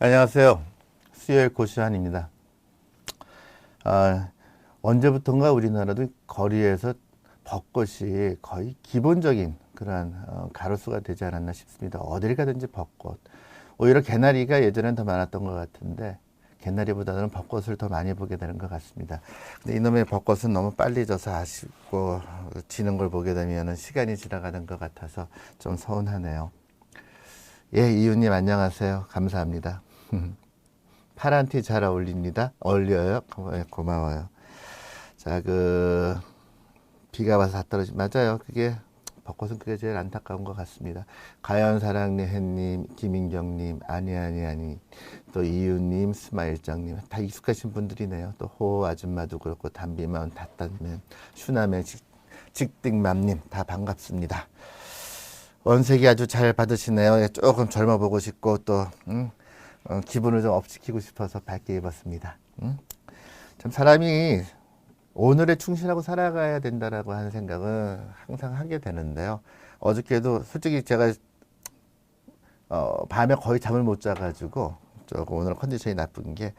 안녕하세요. 수요일 고시환입니다. 언제부턴가 우리나라도 거리에서 벚꽃이 거의 기본적인 그런 가로수가 되지 않았나 싶습니다. 어딜 가든지 벚꽃. 오히려 개나리가 예전엔 더 많았던 것 같은데 개나리보다는 벚꽃을 더 많이 보게 되는 것 같습니다. 근데 이놈의 벚꽃은 너무 빨리 져서 아쉽고 지는 걸 보게 되면 시간이 지나가는 것 같아서 좀 서운하네요. 예, 이웃님 안녕하세요. 감사합니다. 파란 티 잘 어울립니다. 어울려요? 고마워요. 자, 비가 와서 다 떨어지, 맞아요. 벚꽃은 그게 제일 안타까운 것 같습니다. 가연사랑님, 햇님, 김인경님, 아니, 또 이웃님, 스마일장님, 다 익숙하신 분들이네요. 또 호 아줌마도 그렇고, 담비마운, 다따님, 슈남의 직딩맘님, 다 반갑습니다. 원색이 아주 잘 받으시네요. 조금 젊어 보고 싶고, 또, 기분을 좀 업시키고 싶어서 밝게 입었습니다. 참 사람이 오늘에 충실하고 살아가야 된다라고 하는 생각은 항상 하게 되는데요. 어저께도 솔직히 제가 밤에 거의 잠을 못 자가지고 조금 오늘 컨디션이 나쁜 게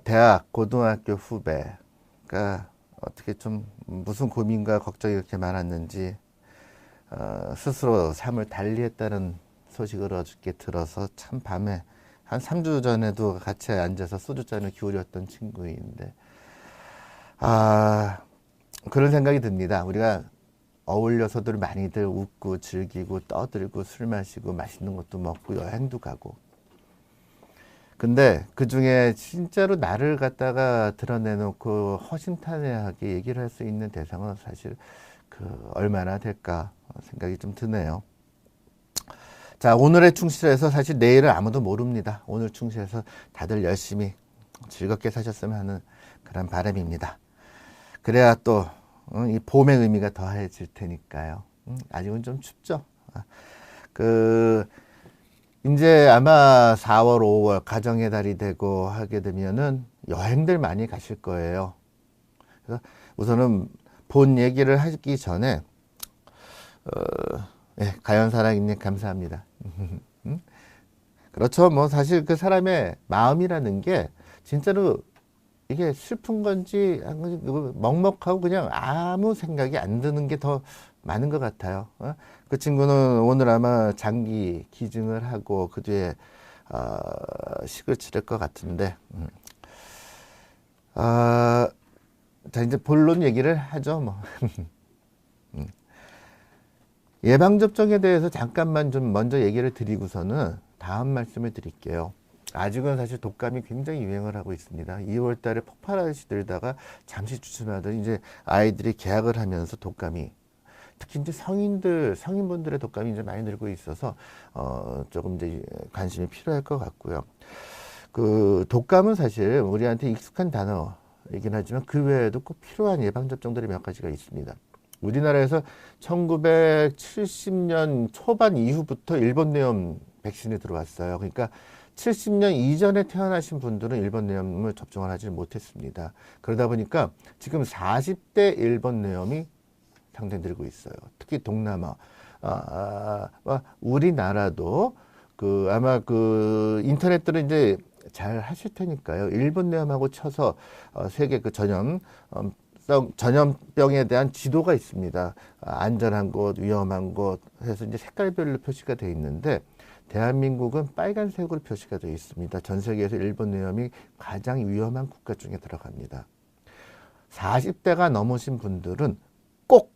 대학 고등학교 후배가 어떻게 좀 무슨 고민과 걱정이 이렇게 많았는지 스스로 삶을 달리했다는 소식을 어저께 들어서 참 밤에 한 3주 전에도 같이 앉아서 소주잔을 기울였던 친구인데 그런 생각이 듭니다. 우리가 어울려서들 많이들 웃고 즐기고 떠들고 술 마시고 맛있는 것도 먹고 여행도 가고 근데 그 중에 진짜로 나를 갖다가 드러내놓고 허심탄회하게 얘기를 할 수 있는 대상은 사실 얼마나 될까 생각이 좀 드네요. 자, 오늘에 충실해서 사실 내일은 아무도 모릅니다. 오늘 충실해서 다들 열심히 즐겁게 사셨으면 하는 그런 바람입니다. 그래야 또 이 봄의 의미가 더해질 테니까요. 아직은 좀 춥죠. 이제 아마 4월, 5월 가정의 달이 되고 하게 되면은 여행들 많이 가실 거예요. 그래서 우선은 본 얘기를 하기 전에 예, 가연사랑님 감사합니다. 그렇죠. 뭐 사실 그 사람의 마음이라는 게 진짜로 이게 슬픈 건지 먹먹하고 그냥 아무 생각이 안 드는 게 더 많은 것 같아요. 그 친구는 오늘 아마 장기 기증을 하고 그 뒤에 식을 치를 것 같은데 자 이제 본론 얘기를 하죠. 뭐 예방접종에 대해서 잠깐만 좀 먼저 얘기를 드리고서는 다음 말씀을 드릴게요. 아직은 사실 독감이 굉장히 유행을 하고 있습니다. 2월 달에 폭발하듯이 들다가 잠시 주춤하더니 이제 아이들이 개학을 하면서 독감이 특히 이제 성인분들의 독감이 이제 많이 늘고 있어서 조금 이제 관심이 필요할 것 같고요. 독감은 사실 우리한테 익숙한 단어이긴 하지만 그 외에도 꼭 필요한 예방접종들이 몇 가지가 있습니다. 우리나라에서 1970년 초반 이후부터 일본뇌염 백신이 들어왔어요. 그러니까 70년 이전에 태어나신 분들은 일본뇌염을 접종을 하지 못했습니다. 그러다 보니까 지금 40대 일본뇌염이 상당히 늘고 있어요. 특히 동남아, 우리나라도 아마 인터넷들은 이제 잘 하실 테니까요. 일본뇌염하고 쳐서 세계 전염병에 대한 지도가 있습니다. 안전한 곳, 위험한 곳 해서 이제 색깔별로 표시가 되어 있는데 대한민국은 빨간색으로 표시가 되어 있습니다. 전 세계에서 일본뇌염이 가장 위험한 국가 중에 들어갑니다. 40대가 넘으신 분들은 꼭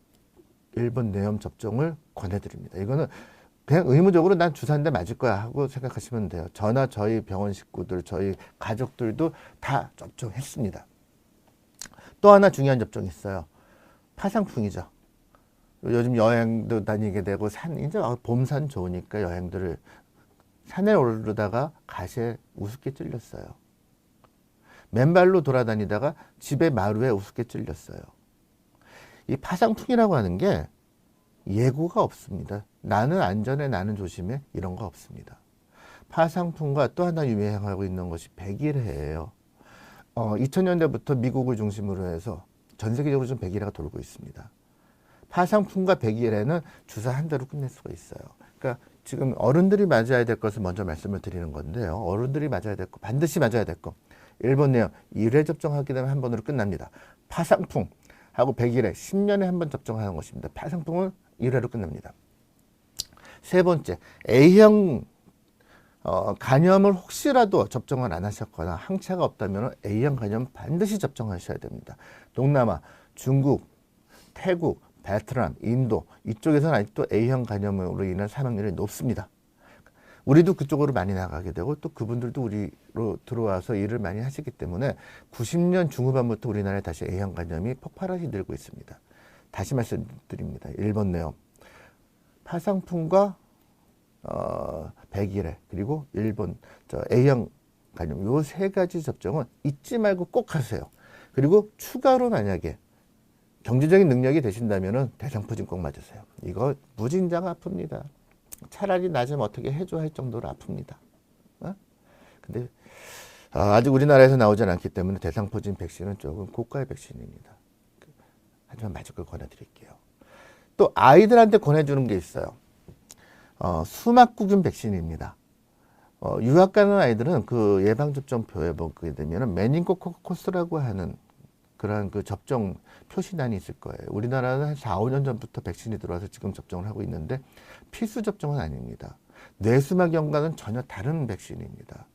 일본뇌염 접종을 권해드립니다. 이거는 그냥 의무적으로 난 주사 한 대 맞을 거야 하고 생각하시면 돼요. 저나 저희 병원 식구들, 저희 가족들도 다 접종했습니다. 또 하나 중요한 접종이 있어요. 파상풍이죠. 요즘 여행도 다니게 되고 이제 봄산 좋으니까 여행들을 산에 오르다가 가시에 우습게 찔렸어요. 맨발로 돌아다니다가 집에 마루에 우습게 찔렸어요. 이 파상풍이라고 하는 게 예고가 없습니다. 나는 안전해, 나는 조심해 이런 거 없습니다. 파상풍과 또 하나 유행하고 있는 것이 백일해예요. 2000년대부터 미국을 중심으로 해서 전 세계적으로 좀 백일해가 돌고 있습니다. 파상풍과 백일해는 주사 한 대로 끝낼 수가 있어요. 그러니까 지금 어른들이 맞아야 될 것을 먼저 말씀을 드리는 건데요. 어른들이 맞아야 될 거, 반드시 맞아야 될 거. 1번 내용, 1회 접종하게 되면 한 번으로 끝납니다. 파상풍하고 100일에 10년에 한 번 접종하는 것입니다. 파상풍은 1회로 끝납니다. 세 번째, A형 간염을 혹시라도 접종을 안 하셨거나 항체가 없다면 A형 간염 반드시 접종하셔야 됩니다. 동남아, 중국, 태국, 베트남, 인도 이쪽에서는 아직도 A형 간염으로 인한 사망률이 높습니다. 우리도 그쪽으로 많이 나가게 되고 또 그분들도 우리로 들어와서 일을 많이 하시기 때문에 90년 중후반부터 우리나라에 다시 A형 간염이 폭발하게 늘고 있습니다. 다시 말씀드립니다. 1번 내용, 파상풍과 100일에 그리고 1번 A형 간염 요 세 가지 접종은 잊지 말고 꼭 하세요. 그리고 추가로 만약에 경제적인 능력이 되신다면은 대상포진 꼭 맞으세요. 이거 무진장 아픕니다. 차라리 나 좀 어떻게 해줘 할 정도로 아픕니다. 근데 아직 우리나라에서 나오진 않기 때문에 대상포진 백신은 조금 고가의 백신입니다. 하지만 맞을 걸 권해드릴게요. 또 아이들한테 권해주는 게 있어요. 수막구균 백신입니다. 유학 가는 아이들은 그 예방접종표에 보게 되면 메닌고코커스라고 하는 그런 그 접종 표시란이 있을 거예요. 우리나라는 한 4, 5년 전부터 백신이 들어와서 지금 접종을 하고 있는데 필수 접종은 아닙니다. 뇌수막염과는 전혀 다른 백신입니다.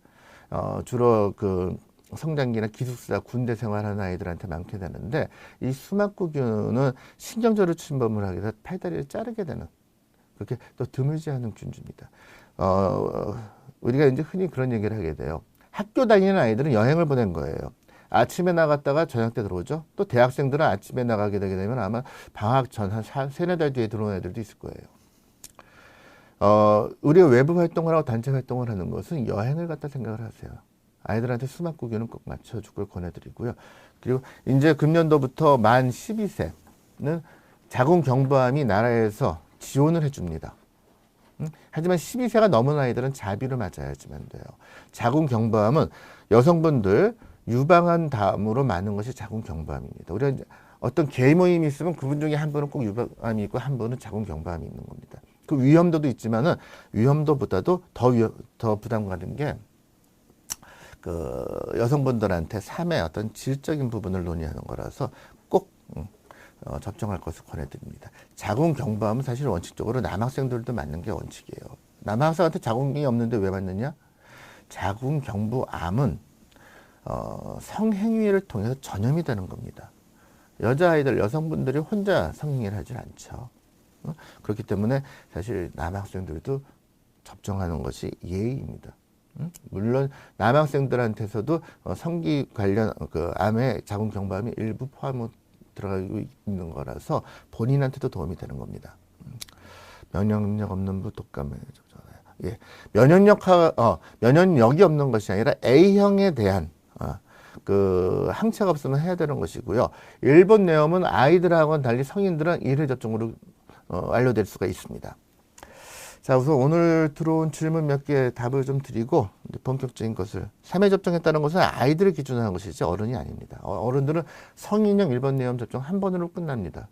주로 그 성장기나 기숙사, 군대 생활하는 아이들한테 많게 되는데 이 수막구균은 신경절을 침범을 하게 돼서 팔다리를 자르게 되는 그렇게 또 드물지 않은 균주입니다. 우리가 이제 흔히 그런 얘기를 하게 돼요. 학교 다니는 아이들은 여행을 보낸 거예요. 아침에 나갔다가 저녁 때 들어오죠. 또 대학생들은 아침에 나가게 되게 되면 아마 방학 전 한 세네 달 뒤에 들어오는 애들도 있을 거예요. 우리가 외부 활동을 하고 단체 활동을 하는 것은 여행을 갖다 생각을 하세요. 아이들한테 수막구균은 꼭 맞춰줄 걸 권해드리고요. 그리고 이제 금년도부터 만 12세는 자궁경부암이 나라에서 지원을 해줍니다. 하지만 12세가 넘은 아이들은 자비를 맞아야지만 돼요. 자궁경부암은 여성분들 유방한 다음으로 많은 것이 자궁경부암입니다. 우리가 이제 어떤 개 모임이 있으면 그분 중에 한 분은 꼭 유방암이 있고 한 분은 자궁경부암이 있는 겁니다. 그 위험도도 있지만은 위험도보다도 더 부담 가는 게 그 여성분들한테 삶의 어떤 질적인 부분을 논의하는 거라서 꼭 접종할 것을 권해드립니다. 자궁경부암은 사실 원칙적으로 남학생들도 맞는 게 원칙이에요. 남학생한테 자궁이 없는데 왜 맞느냐? 자궁경부암은 성행위를 통해서 전염이 되는 겁니다. 여자아이들, 여성분들이 혼자 성행위를 하지 않죠. 그렇기 때문에 사실 남학생들도 접종하는 것이 예의입니다. 물론 남학생들한테서도 성기 관련 그 암에 자궁경부암이 일부 포함 들어가고 있는 거라서 본인한테도 도움이 되는 겁니다. 면역력 없는 독감에 예, 면역력이 없는 것이 아니라 A형에 대한 그 항체가 없으면 해야 되는 것이고요. 일본 내용은 아이들하고는 달리 성인들은 1회 접종으로 완료될 수가 있습니다. 자, 우선 오늘 들어온 질문 몇 개 답을 좀 드리고 본격적인 것을 3회 접종했다는 것은 아이들을 기준으로 하는 것이지 어른이 아닙니다. 어른들은 성인형 1번 내염 접종 한 번으로 끝납니다.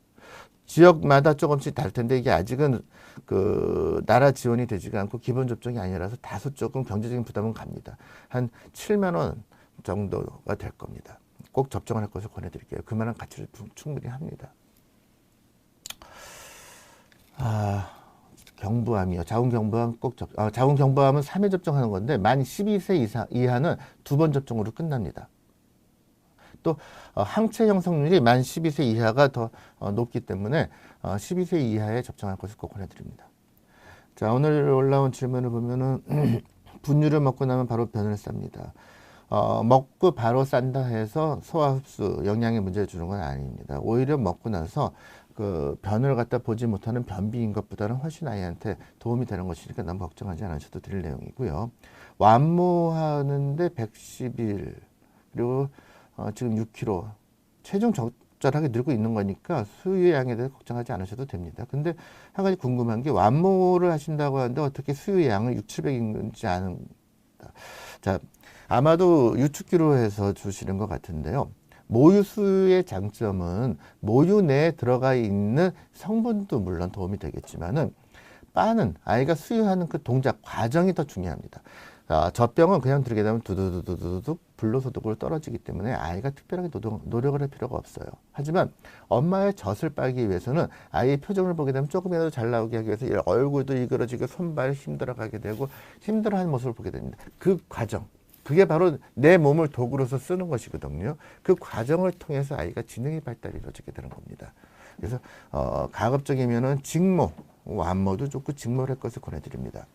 지역마다 조금씩 다를 텐데 이게 아직은 그 나라 지원이 되지가 않고 기본 접종이 아니라서 다소 조금 경제적인 부담은 갑니다. 한 7만 원 정도가 될 겁니다. 꼭 접종을 할 것을 권해드릴게요. 그만한 가치를 충분히 합니다. 경부암이요. 자궁경부암 자궁경부암은 3회 접종하는 건데 만 12세 이하는 2번 접종으로 끝납니다. 또 항체 형성률이 만 12세 이하가 더 높기 때문에 12세 이하에 접종할 것을 꼭 권해드립니다. 자, 오늘 올라온 질문을 보면은 분유를 먹고 나면 바로 변을 쌉니다. 먹고 바로 싼다 해서 소화 흡수, 영양에 문제를 주는 건 아닙니다. 오히려 먹고 나서 그 변을 갖다 보지 못하는 변비인 것보다는 훨씬 아이한테 도움이 되는 것이니까 너무 걱정하지 않으셔도 될 내용이고요. 완모하는데 110일 그리고 지금 6kg 체중 적절하게 늘고 있는 거니까 수유의 양에 대해서 걱정하지 않으셔도 됩니다. 근데 한 가지 궁금한 게 완모를 하신다고 하는데 어떻게 수유의 양을 600~700인지 아는 자, 아마도 유축기로 해서 주시는 것 같은데요. 모유 수유의 장점은 모유 내에 들어가 있는 성분도 물론 도움이 되겠지만은 빠는, 아이가 수유하는 그 동작 과정이 더 중요합니다. 젖병은 그냥 들게 되면 두두두두두둑 불로소득으로 떨어지기 때문에 아이가 특별하게 노력을 할 필요가 없어요. 하지만 엄마의 젖을 빨기 위해서는 아이의 표정을 보게 되면 조금이라도 잘 나오게 하기 위해서 얼굴도 이그러지고 손발 힘들어가게 되고 힘들어하는 모습을 보게 됩니다. 그 과정, 그게 바로 내 몸을 도구로서 쓰는 것이거든요. 그 과정을 통해서 아이가 지능의 발달이 이루어지게 되는 겁니다. 그래서 가급적이면은 직모, 완모도 좋고 직모를 할 것을 권해드립니다.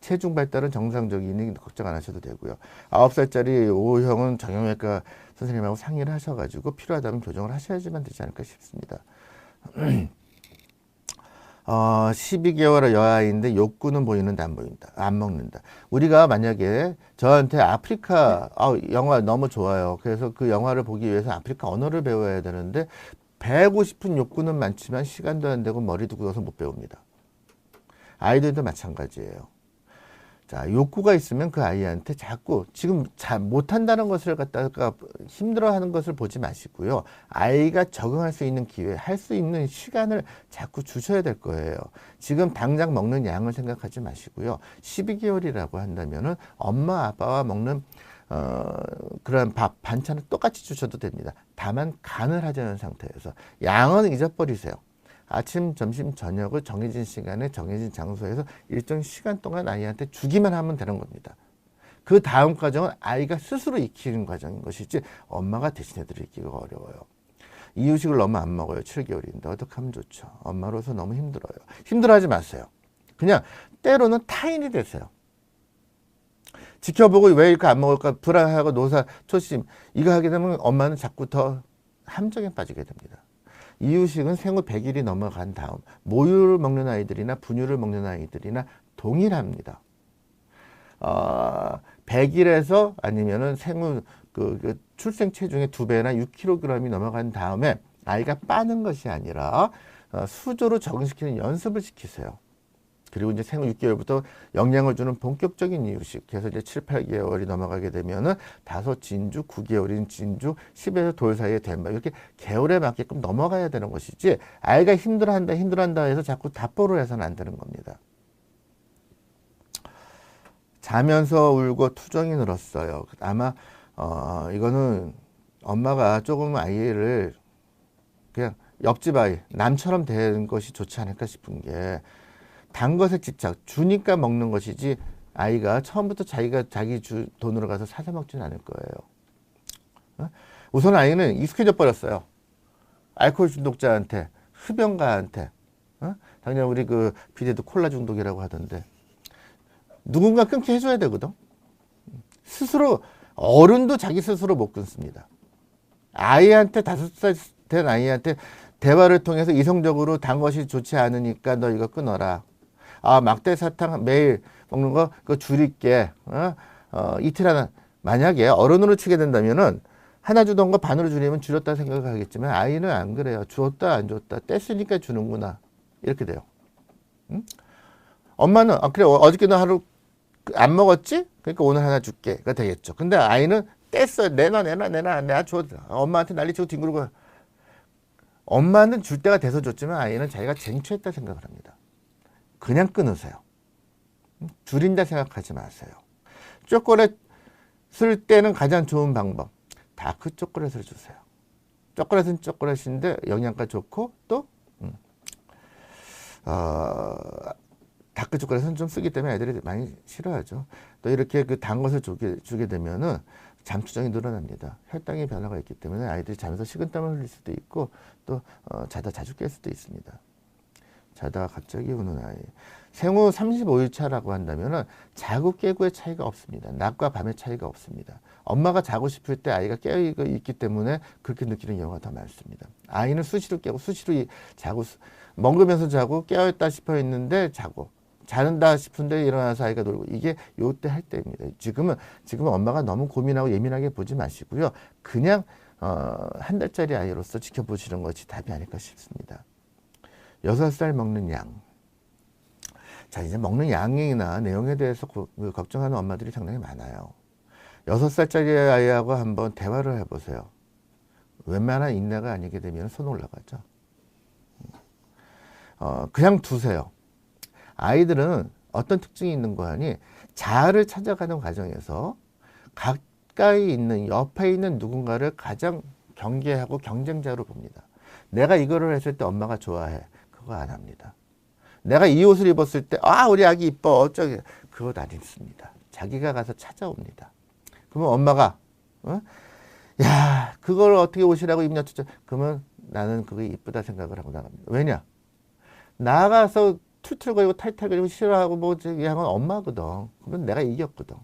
체중 발달은 정상적이니 걱정 안 하셔도 되고요. 9살짜리 O형은 정형외과 선생님하고 상의를 하셔가지고 필요하다면 교정을 하셔야지만 되지 않을까 싶습니다. 12개월 여아인데 욕구는 보이는데 안 보인다. 안 먹는다. 우리가 만약에 저한테 아프리카 영화 너무 좋아요. 그래서 그 영화를 보기 위해서 아프리카 언어를 배워야 되는데 배우고 싶은 욕구는 많지만 시간도 안 되고 머리도 굳어서 못 배웁니다. 아이들도 마찬가지예요. 자, 욕구가 있으면 그 아이한테 자꾸 지금 잘 못한다는 것을 갖다가 힘들어하는 것을 보지 마시고요. 아이가 적응할 수 있는 기회, 할 수 있는 시간을 자꾸 주셔야 될 거예요. 지금 당장 먹는 양을 생각하지 마시고요. 12개월이라고 한다면은 엄마 아빠와 먹는 그런 밥, 반찬을 똑같이 주셔도 됩니다. 다만 간을 하지 않은 상태에서 양은 잊어버리세요. 아침, 점심, 저녁을 정해진 시간에 정해진 장소에서 일정 시간 동안 아이한테 주기만 하면 되는 겁니다. 그 다음 과정은 아이가 스스로 익히는 과정인 것이지 엄마가 대신해드리기가 어려워요. 이유식을 너무 안 먹어요. 7개월인데 어떻게 하면 좋죠? 엄마로서 너무 힘들어요. 힘들어하지 마세요. 그냥 때로는 타인이 되세요. 지켜보고 왜 이렇게 안 먹을까 불안하고 노사 초심 이거 하게 되면 엄마는 자꾸 더 함정에 빠지게 됩니다. 이유식은 생후 100일이 넘어간 다음 모유를 먹는 아이들이나 분유를 먹는 아이들이나 동일합니다. 100일에서 아니면은 생후 그 출생 체중의 2배나 6kg이 넘어간 다음에 아이가 빠는 것이 아니라 수조로 적응시키는 연습을 시키세요. 그리고 이제 생후 6개월부터 영양을 주는 본격적인 이유식. 그래서 이제 7, 8개월이 넘어가게 되면은 5 진주, 9개월인 진주, 10에서 돌 사이에 된바. 이렇게 개월에 맞게끔 넘어가야 되는 것이지, 아이가 힘들어한다 해서 자꾸 답보를 해서는 안 되는 겁니다. 자면서 울고 투정이 늘었어요. 아마, 이거는 엄마가 조금 아이를 그냥 옆집 아이, 남처럼 대는 것이 좋지 않을까 싶은 게, 단 것에 집착, 주니까 먹는 것이지 아이가 처음부터 자기 돈으로 가서 사서 먹지는 않을 거예요. 우선 아이는 익숙해져 버렸어요. 알코올 중독자한테, 흡연가한테. 당연히 우리 그 비대도 콜라 중독이라고 하던데 누군가 끊게 해줘야 되거든. 스스로 어른도 자기 스스로 못 끊습니다. 아이한테 5살 된 아이한테 대화를 통해서 이성적으로 단 것이 좋지 않으니까 너 이거 끊어라. 막대 사탕 매일 먹는 거 그거 줄일게. 이틀 하나. 만약에 어른으로 치게 된다면은 하나 주던 거 반으로 줄이면 줄였다 생각하겠지만 아이는 안 그래요. 주었다 안 줬다 뗐으니까 주는구나 이렇게 돼요. 응? 엄마는 그래 어저께 너 하루 안 먹었지? 그러니까 오늘 하나 줄게가 되겠죠. 근데 아이는 뗐어. 내가 줘. 엄마한테 난리치고 뒹굴고. 엄마는 줄 때가 돼서 줬지만 아이는 자기가 쟁취했다 생각을 합니다. 그냥 끊으세요. 줄인다 생각하지 마세요. 초콜릿 쓸 때는 가장 좋은 방법. 다크 초콜릿을 주세요. 초콜릿은 초콜릿인데 영양가 좋고 또 다크 초콜릿은 좀 쓰기 때문에 애들이 많이 싫어하죠. 또 이렇게 그 단 것을 주게 되면은 잠투정이 늘어납니다. 혈당의 변화가 있기 때문에 아이들이 자면서 식은땀을 흘릴 수도 있고 또 자다 자주 깰 수도 있습니다. 자다가 갑자기 우는 아이. 생후 35일 차라고 한다면은 자고 깨고의 차이가 없습니다. 낮과 밤의 차이가 없습니다. 엄마가 자고 싶을 때 아이가 깨어 있기 때문에 그렇게 느끼는 경우가 더 많습니다. 아이는 수시로 깨고 수시로 자고 먹으면서 자고 깨어있다 싶어 있는데 자고 자는다 싶은데 일어나서 아이가 놀고 이게 요때 할 때입니다. 지금은 엄마가 너무 고민하고 예민하게 보지 마시고요. 그냥 한 달짜리 아이로서 지켜보시는 것이 답이 아닐까 싶습니다. 6살 먹는 양. 자, 이제 먹는 양이나 내용에 대해서 걱정하는 엄마들이 상당히 많아요. 6살짜리 아이하고 한번 대화를 해보세요. 웬만한 인내가 아니게 되면 손 올라가죠. 그냥 두세요. 아이들은 어떤 특징이 있는 거 하니 자아를 찾아가는 과정에서 가까이 있는 옆에 있는 누군가를 가장 경계하고 경쟁자로 봅니다. 내가 이거를 했을 때 엄마가 좋아해. 그거 안 합니다. 내가 이 옷을 입었을 때 우리 아기 이뻐 어쩌게 그것 안 입습니다. 자기가 가서 찾아옵니다. 그러면 엄마가 야 그걸 어떻게 옷이라고 입냐 그러면 나는 그게 이쁘다 생각을 하고 나갑니다. 왜냐 나가서 툴툴거리고 탈탈거리고 싫어하고 뭐 이하면 엄마거든. 그러면 내가 이겼거든.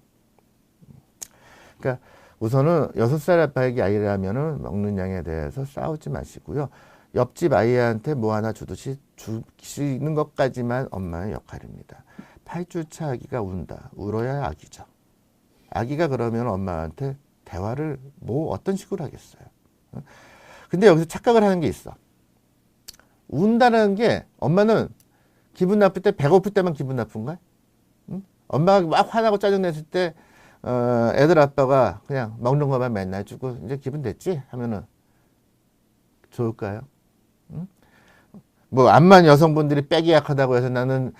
그러니까 우선은 6살 아빠에게 아이라면은 먹는 양에 대해서 싸우지 마시고요. 옆집 아이한테 뭐 하나 주듯이 주시는 것까지만 엄마의 역할입니다. 8주차 아기가 운다. 울어야 아기죠. 아기가 그러면 엄마한테 대화를 뭐 어떤 식으로 하겠어요. 근데 여기서 착각을 하는 게 있어. 운다는 게 엄마는 기분 나쁠 때 배고플 때만 기분 나쁜가? 응? 엄마가 막 화나고 짜증냈을 때 애들 아빠가 그냥 먹는 것만 맨날 주고 이제 기분 됐지? 하면은 좋을까요? 응? 뭐 암만 여성분들이 빽이 약하다고 해서 나는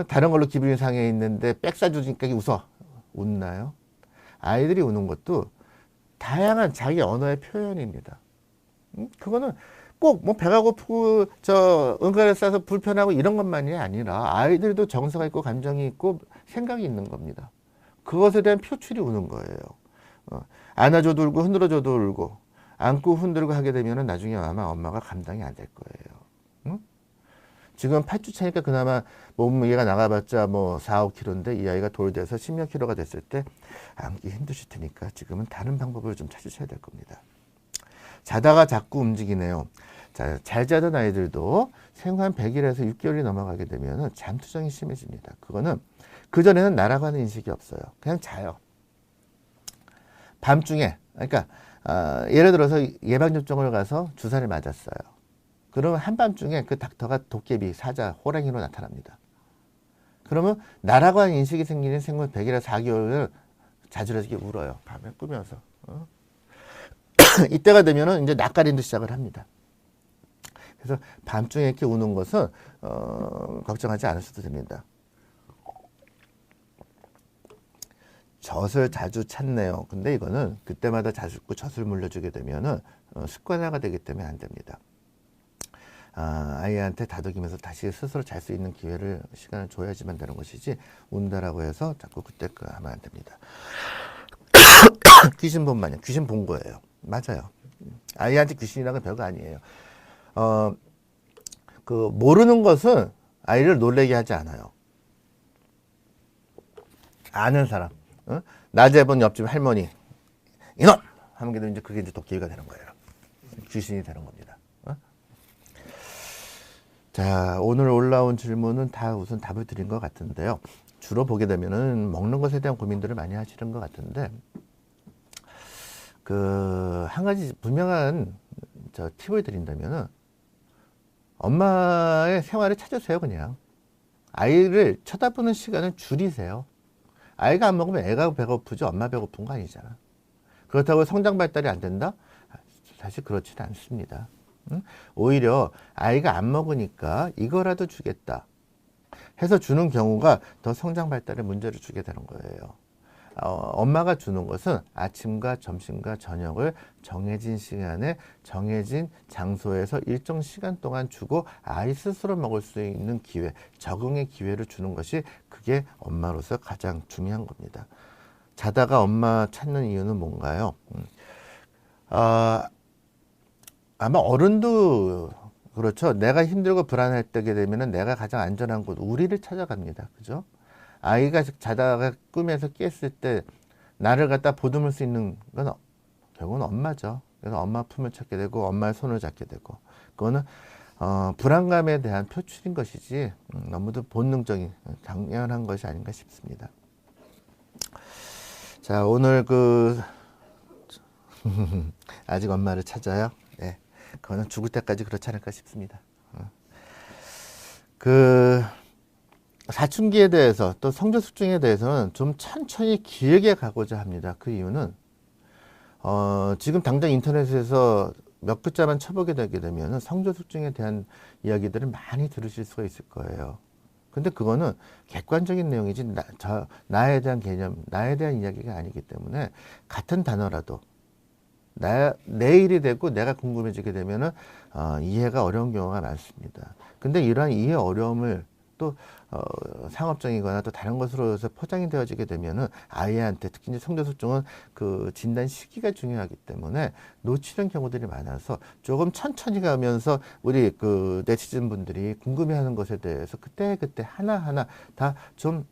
다른 걸로 기분이 상해 있는데 빽 싸주니까 웃어. 웃나요? 아이들이 우는 것도 다양한 자기 언어의 표현입니다. 응? 그거는 꼭 뭐 배가 고프고 응가를 싸서 불편하고 이런 것만이 아니라 아이들도 정서가 있고 감정이 있고 생각이 있는 겁니다. 그것에 대한 표출이 우는 거예요. 안아줘도 울고 흔들어줘도 울고 안고 흔들고 하게 되면 나중에 아마 엄마가 감당이 안 될 거예요. 응? 지금 8주 차니까 그나마 몸무게가 나가봤자 뭐 4, 5kg인데 이 아이가 돌돼서 10몇 킬로가 됐을 때 안기 힘드실 테니까 지금은 다른 방법을 좀 찾으셔야 될 겁니다. 자다가 자꾸 움직이네요. 자, 잘 자던 아이들도 생후 한 100일에서 6개월이 넘어가게 되면 잠투정이 심해집니다. 그거는 그전에는 나라고 하는 인식이 없어요. 그냥 자요. 밤중에, 그러니까 예를 들어서 예방접종을 가서 주사를 맞았어요. 그러면 한밤중에 그 닥터가 도깨비, 사자, 호랑이로 나타납니다. 그러면 나라고 하는 인식이 생기는 생후 100일에서 4개월을 자주라지게 울어요. 밤에 꾸면서. 이때가 되면은 이제 낯가림도 시작을 합니다. 그래서 밤중에 이렇게 우는 것은 걱정하지 않으셔도 됩니다. 젖을 자주 찾네요. 근데 이거는 그때마다 자꾸 젖을 물려주게 되면은 습관화가 되기 때문에 안 됩니다. 아이한테 다독이면서 다시 스스로 잘 수 있는 기회를 시간을 줘야지만 되는 것이지 운다라고 해서 자꾸 그때 하면 안 됩니다. 귀신 본 마냥 귀신 본 거예요. 맞아요. 아이한테 귀신이라는 건 별거 아니에요. 모르는 것은 아이를 놀래게 하지 않아요. 아는 사람, 낮에 본 옆집 할머니, 이놈! 하는 게 이제 그게 이제 도깨비가 되는 거예요. 귀신이 되는 겁니다. 자, 오늘 올라온 질문은 다 우선 답을 드린 것 같은데요. 주로 보게 되면은 먹는 것에 대한 고민들을 많이 하시는 것 같은데, 한 가지 분명한 팁을 드린다면은, 엄마의 생활을 찾으세요, 그냥. 아이를 쳐다보는 시간을 줄이세요. 아이가 안 먹으면 애가 배고프지 엄마 배고픈 거 아니잖아. 그렇다고 성장 발달이 안 된다? 사실 그렇지는 않습니다. 오히려 아이가 안 먹으니까 이거라도 주겠다 해서 주는 경우가 더 성장 발달에 문제를 주게 되는 거예요. 엄마가 주는 것은 아침과 점심과 저녁을 정해진 시간에 정해진 장소에서 일정 시간 동안 주고 아이 스스로 먹을 수 있는 기회, 적응의 기회를 주는 것이 그게 엄마로서 가장 중요한 겁니다. 자다가 엄마 찾는 이유는 뭔가요? 아마 어른도 그렇죠. 내가 힘들고 불안할 때게 되면은 내가 가장 안전한 곳, 우리를 찾아갑니다. 그죠? 아이가 자다가 꿈에서 깼을 때 나를 갖다 보듬을 수 있는 건 결국은 엄마죠. 그래서 엄마 품을 찾게 되고 엄마의 손을 잡게 되고 그거는 불안감에 대한 표출인 것이지 너무도 본능적인 당연한 것이 아닌가 싶습니다. 자, 오늘 아직 엄마를 찾아요. 네, 그거는 죽을 때까지 그렇지 않을까 싶습니다. 사춘기에 대해서 또 성적숙증에 대해서는 좀 천천히 길게 가고자 합니다. 그 이유는 지금 당장 인터넷에서 몇 글자만 쳐보게 되게 되면 성적숙증에 대한 이야기들을 많이 들으실 수가 있을 거예요. 근데 그거는 객관적인 내용이지 나에 대한 개념, 나에 대한 이야기가 아니기 때문에 같은 단어라도 내일이 되고 내가 궁금해지게 되면은 이해가 어려운 경우가 많습니다. 근데 이러한 이해 어려움을 또 상업적이거나 또 다른 것으로 해서 포장이 되어지게 되면은 아이한테 특히 이제 성저수증은 그 진단 시기가 중요하기 때문에 놓치는 경우들이 많아서 조금 천천히 가면서 우리 그 네티즌 분들이 궁금해하는 것에 대해서 그때 하나하나 다 좀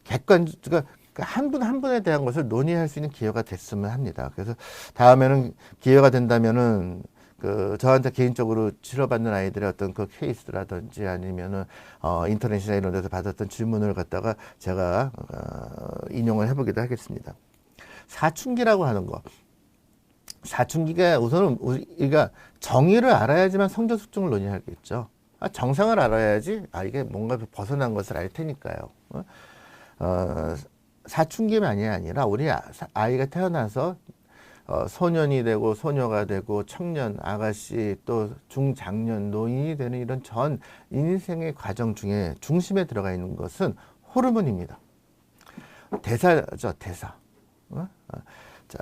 그러니까 한 분 한 분에 대한 것을 논의할 수 있는 기회가 됐으면 합니다. 그래서 다음에는 기회가 된다면은 그 저한테 개인적으로 치료받는 아이들의 어떤 그 케이스라든지 아니면은 인터넷이나 이런 데서 받았던 질문을 갖다가 제가 인용을 해보기도 하겠습니다. 사춘기라고 하는 거. 사춘기가 우선은 우리가 정의를 알아야지만 성저수증을 논의하겠죠. 정상을 알아야지 이게 뭔가 벗어난 것을 알 테니까요. 사춘기만이 아니라 우리 아이가 태어나서 소년이 되고 소녀가 되고 청년, 아가씨 또 중장년, 노인이 되는 이런 전 인생의 과정 중에 중심에 들어가 있는 것은 호르몬입니다. 대사죠, 대사. 자,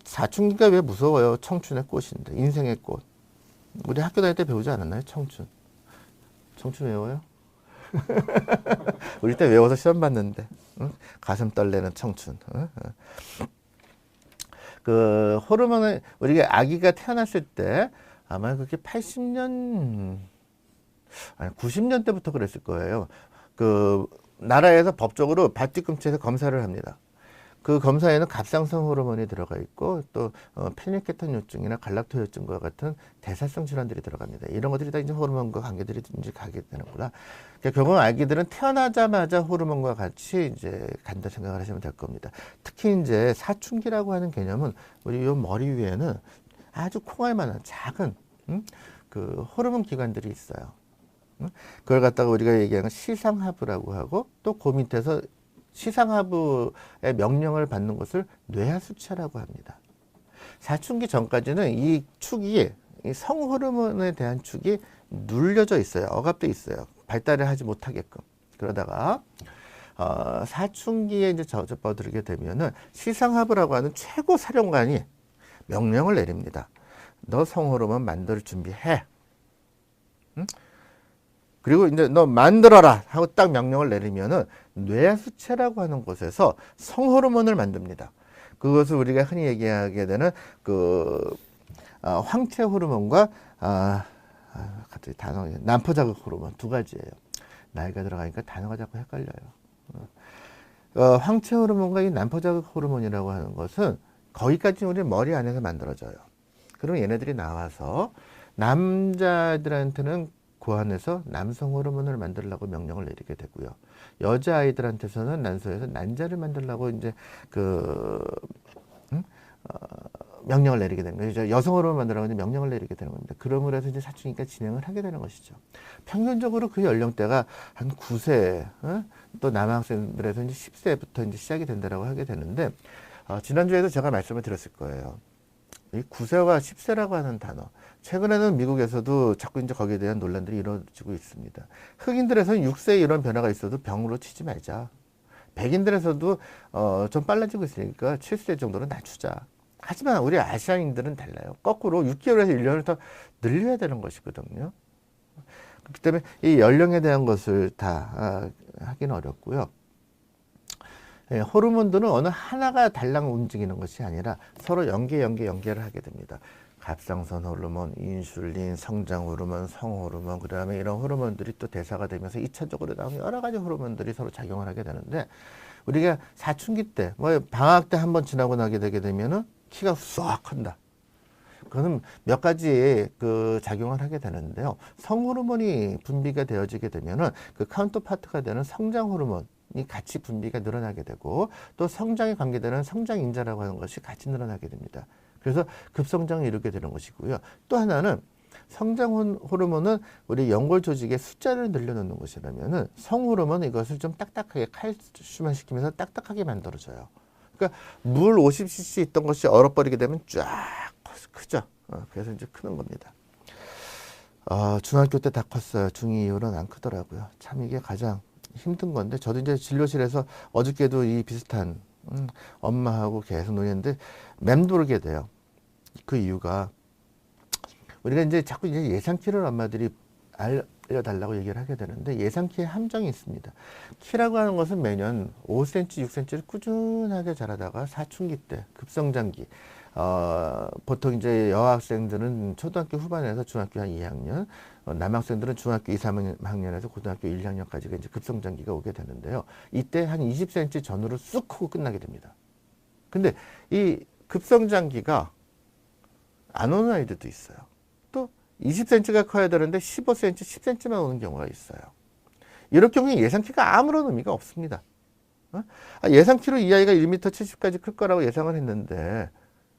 사춘기가 왜 무서워요? 청춘의 꽃인데, 인생의 꽃. 우리 학교 다닐 때 배우지 않았나요? 청춘. 청춘 외워요? 우리 때 외워서 시험 봤는데, 응? 가슴 떨리는 청춘. 응? 그 호르몬을 우리가 아기가 태어났을 때 아마 그게 80년 아니 90년대부터 그랬을 거예요. 그 나라에서 법적으로 발 뒤꿈치에서 검사를 합니다. 그 검사에는 갑상선 호르몬이 들어가 있고 또 페니케톤요증이나 갈락토요증과 같은 대사성 질환들이 들어갑니다. 이런 것들이 다 이제 호르몬과 관계들이 이제 가게 되는구나. 그러니까 결국 아기들은 태어나자마자 호르몬과 같이 이제 간다 생각을 하시면 될 겁니다. 특히 이제 사춘기라고 하는 개념은 우리 요 머리 위에는 아주 콩알만한 작은 그 호르몬 기관들이 있어요. 그걸 갖다가 우리가 얘기하는 시상하부라고 하고 또 그 밑에서 시상하부의 명령을 받는 것을 뇌하수체라고 합니다. 사춘기 전까지는 이 축이 이 성호르몬에 대한 축이 눌려져 있어요. 억압돼 있어요. 발달을 하지 못하게끔. 그러다가 사춘기에 이제 접어들게 되면은 시상하부라고 하는 최고 사령관이 명령을 내립니다. 너 성호르몬 만들 준비해. 응? 그리고 이제 너 만들어라 하고 딱 명령을 내리면은 뇌수체라고 하는 곳에서 성호르몬을 만듭니다. 그것을 우리가 흔히 얘기하게 되는 그 황체 호르몬과 갑자기 단어 난포자극 호르몬 두 가지예요. 나이가 들어가니까 단어가 자꾸 헷갈려요. 황체 호르몬과 이 난포자극 호르몬이라고 하는 것은 거기까지 우리 머리 안에서 만들어져요. 그럼 얘네들이 나와서 남자들한테는 그 안에서 남성 호르몬을 만들려고 명령을 내리게 되고요. 여자아이들한테서는 난소에서 난자를 만들려고 이제 명령을 내리게 되는 거죠. 여성 호르몬을 만들라고 이제 명령을 내리게 되는 겁니다. 그러므로 해서 이제 사춘기가 진행을 하게 되는 것이죠. 평균적으로 그 연령대가 한 9세, 또 남학생들에서 이제 10세부터 이제 시작이 된다라고 하게 되는데, 지난주에도 제가 말씀을 드렸을 거예요. 이 9세와 10세라고 하는 단어. 최근에는 미국에서도 자꾸 이제 거기에 대한 논란들이 이루어지고 있습니다. 흑인들에서는 6세 이런 변화가 있어도 병으로 치지 말자. 백인들에서도 좀 빨라지고 있으니까 7세 정도로 낮추자. 하지만 우리 아시아인들은 달라요. 거꾸로 6개월에서 1년을 더 늘려야 되는 것이거든요. 그렇기 때문에 이 연령에 대한 것을 다 하기는 어렵고요. 호르몬들은 어느 하나가 달랑 움직이는 것이 아니라 서로 연계를 하게 됩니다. 갑상선 호르몬, 인슐린, 성장 호르몬, 성호르몬, 그 다음에 이런 호르몬들이 또 대사가 되면서 2차적으로 나오는 여러 가지 호르몬들이 서로 작용을 하게 되는데, 우리가 사춘기 때, 방학 때 한번 지나고 나게 되게 되면은 키가 쏙 큰다. 그거는 몇 가지 그 작용을 하게 되는데요. 성호르몬이 분비가 되어지게 되면은 그 카운터파트가 되는 성장 호르몬, 이 같이 분비가 늘어나게 되고 또 성장에 관계되는 성장인자라고 하는 것이 같이 늘어나게 됩니다. 그래서 급성장을 이루게 되는 것이고요. 또 하나는 성장 호르몬은 우리 연골 조직의 숫자를 늘려놓는 것이라면은 성호르몬은 이것을 좀 딱딱하게 칼슘화 시키면서 딱딱하게 만들어줘요. 그러니까 물 50cc 있던 것이 얼어버리게 되면 쫙 크죠. 그래서 이제 크는 겁니다. 중학교 때 다 컸어요. 중2 이후로는 안 크더라고요. 참 이게 가장 힘든 건데, 저도 이제 진료실에서 어저께도 이 비슷한, 엄마하고 계속 논의했는데, 맴돌게 돼요. 그 이유가, 우리가 이제 자꾸 이제 예상키를 엄마들이 알려달라고 얘기를 하게 되는데, 예상키에 함정이 있습니다. 키라고 하는 것은 매년 5cm, 6cm를 꾸준하게 자라다가 사춘기 때, 급성장기, 보통 이제 여학생들은 초등학교 후반에서 중학교 한 2학년, 남학생들은 중학교 2, 3학년에서 고등학교 1, 2학년까지가 이제 급성장기가 오게 되는데요. 이때 한 20cm 전후로 쑥 크고 끝나게 됩니다. 근데 이 급성장기가 안 오는 아이들도 있어요. 또 20cm가 커야 되는데 15cm, 10cm만 오는 경우가 있어요. 이럴 경우에 예상키가 아무런 의미가 없습니다. 예상키로 이 아이가 1m 70까지 클 거라고 예상을 했는데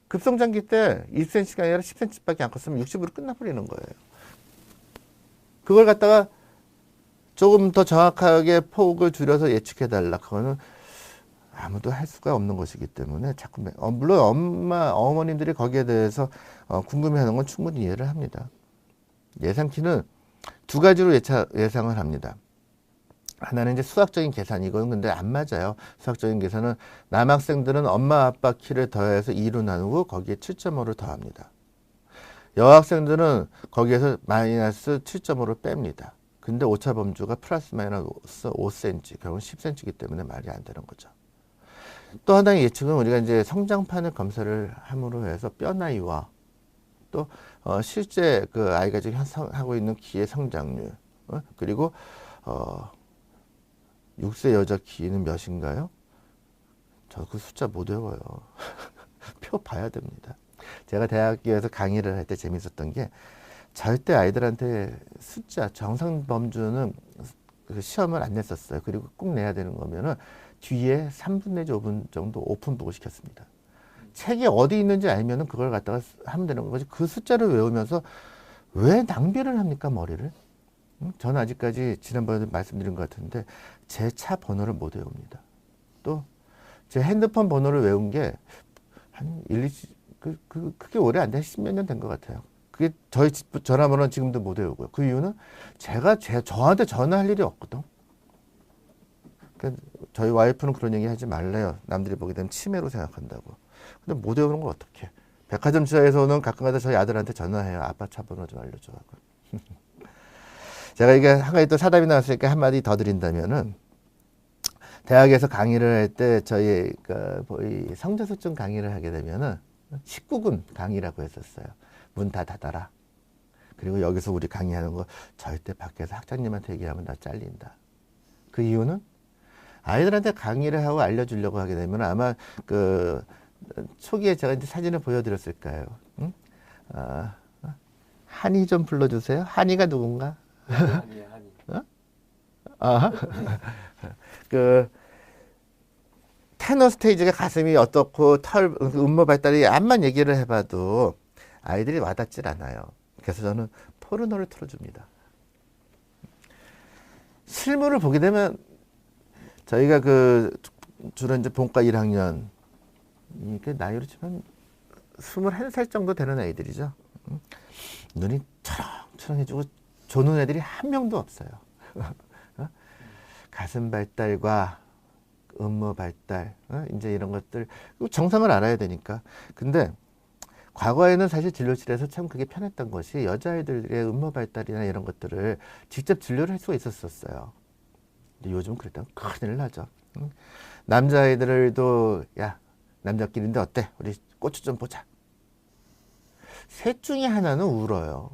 급성장기 때 20cm가 아니라 10cm밖에 안 컸으면 60으로 끝나버리는 거예요. 그걸 갖다가 조금 더 정확하게 폭을 줄여서 예측해달라. 그거는 아무도 할 수가 없는 것이기 때문에 자꾸 물론 어머님들이 거기에 대해서 궁금해하는 건 충분히 이해를 합니다. 예상키는 두 가지로 예상을 합니다. 하나는 이제 수학적인 계산, 이건 근데 안 맞아요. 수학적인 계산은 남학생들은 엄마 아빠 키를 더해서 2로 나누고 거기에 7.5를 더합니다. 여학생들은 거기에서 마이너스 7.5를 뺍니다. 근데 오차 범주가 플러스 마이너스 5cm, 결국은 10cm이기 때문에 말이 안 되는 거죠. 또 하나의 예측은 우리가 이제 성장판을 검사를 함으로 해서 뼈 나이와 또 실제 그 아이가 지금 하고 있는 키의 성장률, 그리고 6세 여자 키는 몇인가요? 저 그 숫자 못 외워요. 표 봐야 됩니다. 제가 대학교에서 강의를 할 때 재밌었던 게 절대 아이들한테 숫자 정상 범주는 그 시험을 안 냈었어요. 그리고 꼭 내야 되는 거면은 뒤에 3분 내지 5분 정도 오픈 보고 시켰습니다. 책이 어디 있는지 알면은 그걸 갖다가 하면 되는 거지. 그 숫자를 외우면서 왜 낭비를 합니까, 머리를? 저는 아직까지 지난번에 말씀드린 것 같은데 제 차 번호를 못 외웁니다. 또 제 핸드폰 번호를 외운 게 한 1, 2, 그게 오래 안 돼. 10몇 년 된 것 같아요. 그게 저희 집 전화번호는 지금도 못 외우고요. 그 이유는 제가 저한테 전화할 일이 없거든. 그러니까 저희 와이프는 그런 얘기 하지 말래요. 남들이 보게 되면 치매로 생각한다고. 근데 못 외우는 걸 어떡해. 백화점 지하에서는 가끔가다 저희 아들한테 전화해요. 아빠 차 번호 좀 알려줘. 제가 이게 한 가지 또 사담이 나왔으니까 한마디 더 드린다면은, 대학에서 강의를 할 때 저희 이 성저수증 강의를 하게 되면은 19금 강의라고 했었어요. 문 다 닫아라. 그리고 여기서 우리 강의하는 거 절대 밖에서 학장님한테 얘기하면 나 잘린다. 그 이유는 아이들한테 강의를 하고 알려주려고 하게 되면 아마 그 초기에 제가 이제 사진을 보여드렸을 까요. 응? 한이 좀 불러주세요. 한이가 누군가? 한이야, 한이. 그 테너 스테이지가 가슴이 어떻고 음모 발달이 암만 얘기를 해봐도 아이들이 와닿질 않아요. 그래서 저는 포르노를 틀어줍니다. 실물을 보게 되면 저희가 주로 이제 본과 1학년, 이게 나이로 치면 21살 정도 되는 애들이죠. 눈이 초롱초롱해지고 조는 애들이 한 명도 없어요. 가슴 발달과 음모 발달, 이제 이런 것들 정상을 알아야 되니까. 근데 과거에는 사실 진료실에서 참 그게 편했던 것이 여자아이들의 음모 발달이나 이런 것들을 직접 진료를 할 수가 있었어요. 근데 요즘 그랬다면 큰일 나죠. 남자아이들도 야, 남자끼리인데 어때? 우리 고추 좀 보자. 셋 중에 하나는 울어요.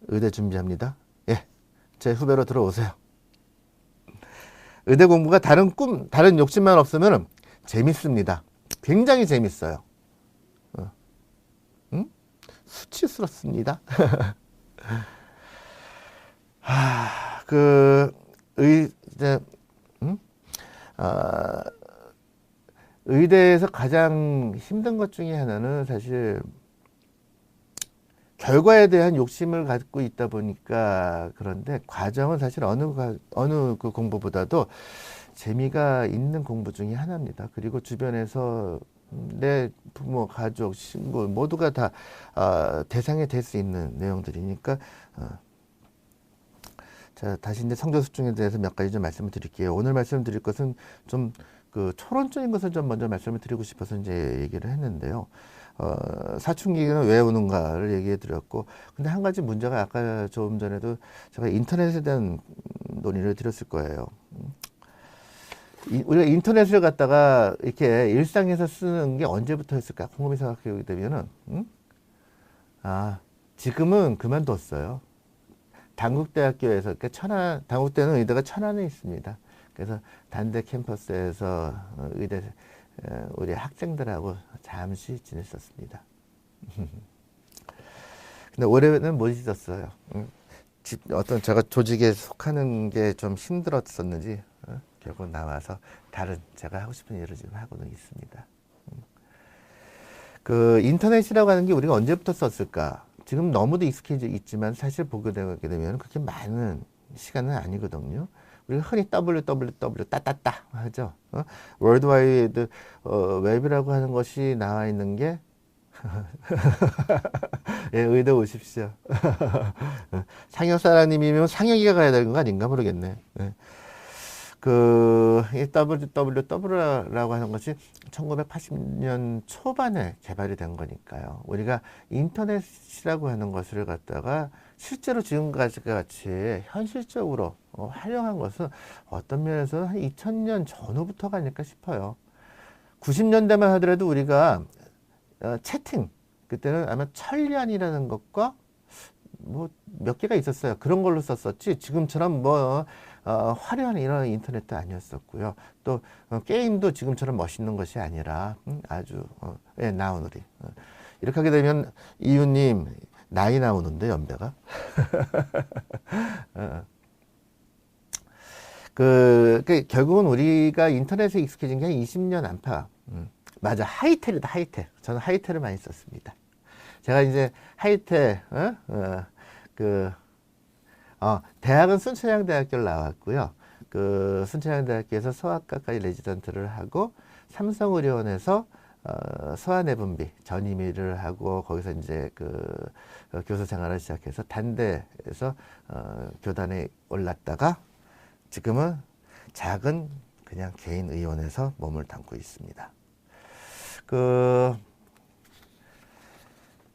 의대 준비합니다. 예, 제 후배로 들어오세요. 의대 공부가 다른 욕심만 없으면 재밌습니다. 굉장히 재밌어요. 응? 수치스럽습니다. 의대에서 가장 힘든 것 중에 하나는 사실 결과에 대한 욕심을 갖고 있다 보니까. 그런데 과정은 사실 어느 공부보다도 재미가 있는 공부 중에 하나입니다. 그리고 주변에서 내 부모, 가족, 친구 모두가 다 대상이 될 수 있는 내용들이니까 자, 다시 이제 성적 수준에 대해서 몇 가지 좀 말씀을 드릴게요. 오늘 말씀드릴 것은 좀 그 초론적인 것을 좀 먼저 말씀을 드리고 싶어서 이제 얘기를 했는데요. 사춘기는 왜 오는가를 얘기해 드렸고, 근데 한 가지 문제가 아까 조금 전에도 제가 인터넷에 대한 논의를 드렸을 거예요. 우리가 인터넷을 갖다가 이렇게 일상에서 쓰는 게 언제부터 했을까? 곰곰이 생각해 보게 되면은, 지금은 그만뒀어요. 단국대학교에서, 그러니까 단국대는 의대가 천안에 있습니다. 그래서 단대 캠퍼스에서 의대 우리 학생들하고 잠시 지냈었습니다. 근데 올해는 못 잊었어요. 어떤 제가 조직에 속하는 게 좀 힘들었었는지 결국 나와서 다른 제가 하고 싶은 일을 지금 하고는 있습니다. 그 인터넷이라고 하는 게 우리가 언제부터 썼을까? 지금 너무도 익숙해져 있지만 사실 보게 되면 그렇게 많은 시간은 아니거든요. 우리가 흔히 www 따따따 하죠. 월드와이드 웹이라고 하는 것이 나와 있는 게 예, 의대 오십시오. 상혁사랑님이면 상혁이가 가야 되는 거 아닌가 모르겠네. 예. 이 www라고 하는 것이 1980년 초반에 개발이 된 거니까요. 우리가 인터넷이라고 하는 것을 갖다가 실제로 지금까지 같이 현실적으로 활용한 것은 어떤 면에서 한 2000년 전후부터가 아닐까 싶어요. 90년대만 하더라도 우리가 채팅, 그때는 아마 천리안이라는 것과 뭐 몇 개가 있었어요. 그런 걸로 썼었지 지금처럼 뭐 화려한 이런 인터넷도 아니었었고요. 또 게임도 지금처럼 멋있는 것이 아니라 아주 예, 나우누리. 이렇게 하게 되면 이유님 나이 나오는데 연배가 결국은 우리가 인터넷에 익숙해진 게 한 20년 안팎. 맞아, 하이텔이다, 하이텔. 저는 하이텔을 많이 썼습니다. 제가 이제 하이텔 대학은 순천향대학교를 나왔고요. 그 순천향대학교에서 서학과까지 레지던트를 하고 삼성의료원에서 서한해분비 전임의를 하고 거기서 이제 교수 생활을 시작해서 단대에서 교단에 올랐다가 지금은 작은 그냥 개인 의원에서 몸을 담고 있습니다.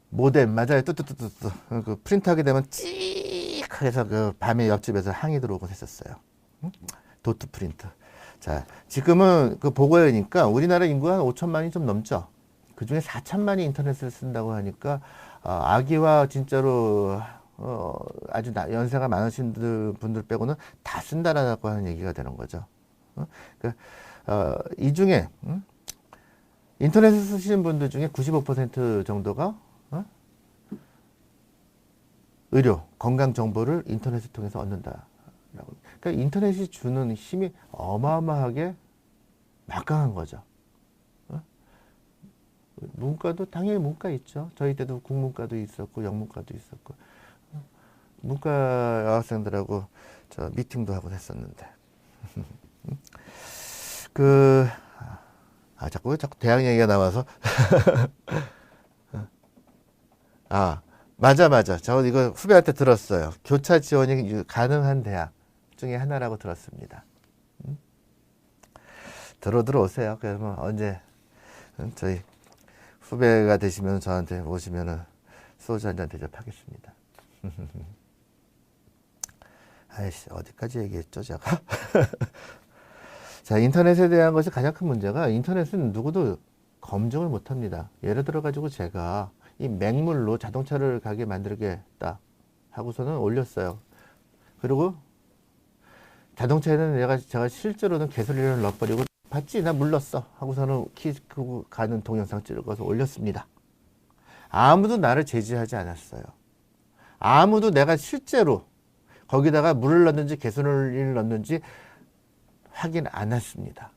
모뎀 맞아요. 뚜뚜뚜뚜 그 프린트하게 되면 찍해서 그 밤에 옆집에서 항의 들어오곤 했었어요. 도트 프린트. 자, 지금은 그 보고하니까 우리나라 인구가 한 5천만이 좀 넘죠. 그 중에 4천만이 인터넷을 쓴다고 하니까 아기와 진짜로 아주 연세가 많으신 분들 빼고는 다 쓴다라고 하는 얘기가 되는 거죠. 이 중에 인터넷을 쓰시는 분들 중에 95% 정도가 의료, 건강 정보를 인터넷을 통해서 얻는다. 그러니까 인터넷이 주는 힘이 어마어마하게 막강한 거죠. 문과도 당연히 문과 있죠. 저희 때도 국문과도 있었고 영문과도 있었고 문과 여학생들하고 저 미팅도 하고 했었는데 자꾸 대학 얘기가 나와서 맞아. 저 이거 후배한테 들었어요. 교차 지원이 가능한 대학 중에 하나라고 들었습니다. 들어오세요. 그래서 뭐 언제 저희 후배가 되시면 저한테 오시면은 소주 한잔 대접하겠습니다. 아이씨, 어디까지 얘기했죠, 제가? 자, 인터넷에 대한 것이 가장 큰 문제가 인터넷은 누구도 검증을 못 합니다. 예를 들어 가지고 제가 이 맹물로 자동차를 가게 만들겠다 하고서는 올렸어요. 그리고 자동차에는 제가 실제로는 개소리를 넣어버리고 봤지? 나 물렀어 하고서는 키 끄고 가는 동영상 찍어서 올렸습니다. 아무도 나를 제지하지 않았어요. 아무도 내가 실제로 거기다가 물을 넣는지 개소리를 넣는지 확인 안 했습니다.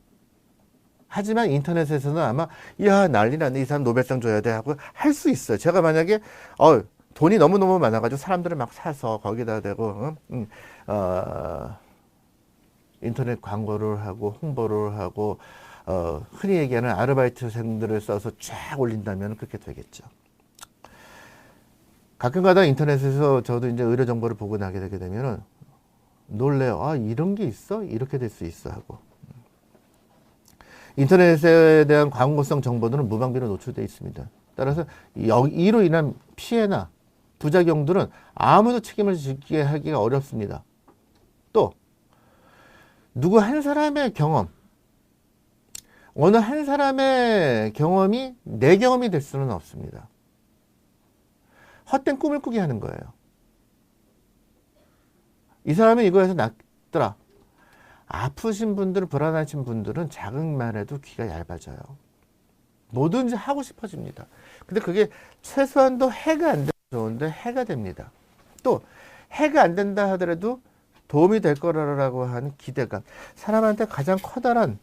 하지만 인터넷에서는 아마 야 난리 났네, 이 사람 노벨상 줘야 돼 하고 할 수 있어요. 제가 만약에 돈이 너무너무 많아가지고 사람들을 막 사서 거기다 대고 인터넷 광고를 하고 홍보를 하고 흔히 얘기하는 아르바이트생들을 써서 쫙 올린다면 그렇게 되겠죠. 가끔가다 인터넷에서 저도 이제 의료 정보를 보고 나게 되게 되면은 놀래요. 아, 이런 게 있어? 이렇게 될 수 있어 하고. 인터넷에 대한 광고성 정보들은 무방비로 노출되어 있습니다. 따라서 이로 인한 피해나 부작용들은 아무도 책임을 지게 하기가 어렵습니다. 또 누구 한 사람의 경험, 어느 한 사람의 경험이 내 경험이 될 수는 없습니다. 헛된 꿈을 꾸게 하는 거예요. 이 사람은 이거에서 낫더라. 아프신 분들, 불안하신 분들은 자극만 해도 귀가 얇아져요. 뭐든지 하고 싶어집니다. 근데 그게 최소한도 해가 안 되면 좋은데 해가 됩니다. 또 해가 안 된다 하더라도 도움이 될 거라고 하는 기대감. 사람한테 가장 커다란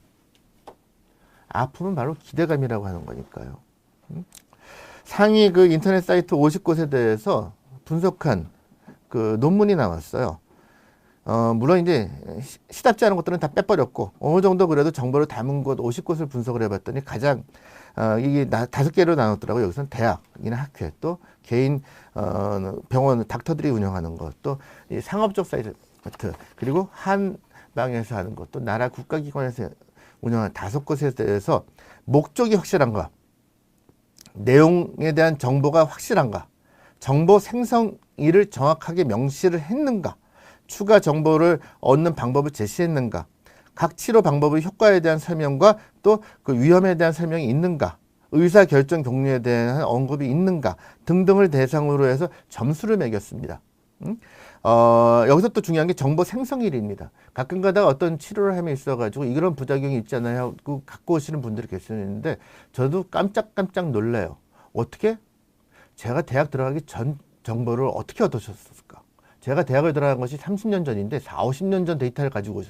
아픔은 바로 기대감이라고 하는 거니까요. 상위 그 인터넷 사이트 50곳에 대해서 분석한 그 논문이 나왔어요. 물론 이제 시답지 않은 것들은 다 빼버렸고 어느 정도 그래도 정보를 담은 곳 50곳을 분석을 해봤더니 가장 이게 5개로 나눴더라고요. 여기서는 대학이나 학회, 또 개인 병원 닥터들이 운영하는 것, 또 상업적 사이트, 그리고 한방에서 하는 것, 또 나라 국가기관에서 운영하는 5곳에 대해서 목적이 확실한가, 내용에 대한 정보가 확실한가, 정보 생성일을 정확하게 명시를 했는가, 추가 정보를 얻는 방법을 제시했는가, 각 치료 방법의 효과에 대한 설명과 또 그 위험에 대한 설명이 있는가, 의사결정 경로에 대한 언급이 있는가 등등을 대상으로 해서 점수를 매겼습니다. 여기서 또 중요한 게 정보 생성일입니다. 가끔 가다가 어떤 치료를 함에 있어가지고 이런 부작용이 있잖아요 하고 갖고 오시는 분들이 계시는데 저도 깜짝 놀래요. 어떻게? 제가 대학 들어가기 전 정보를 어떻게 얻으셨을까? 제가 대학을 들어간 것이 30년 전인데 40-50년 전 데이터를 가지고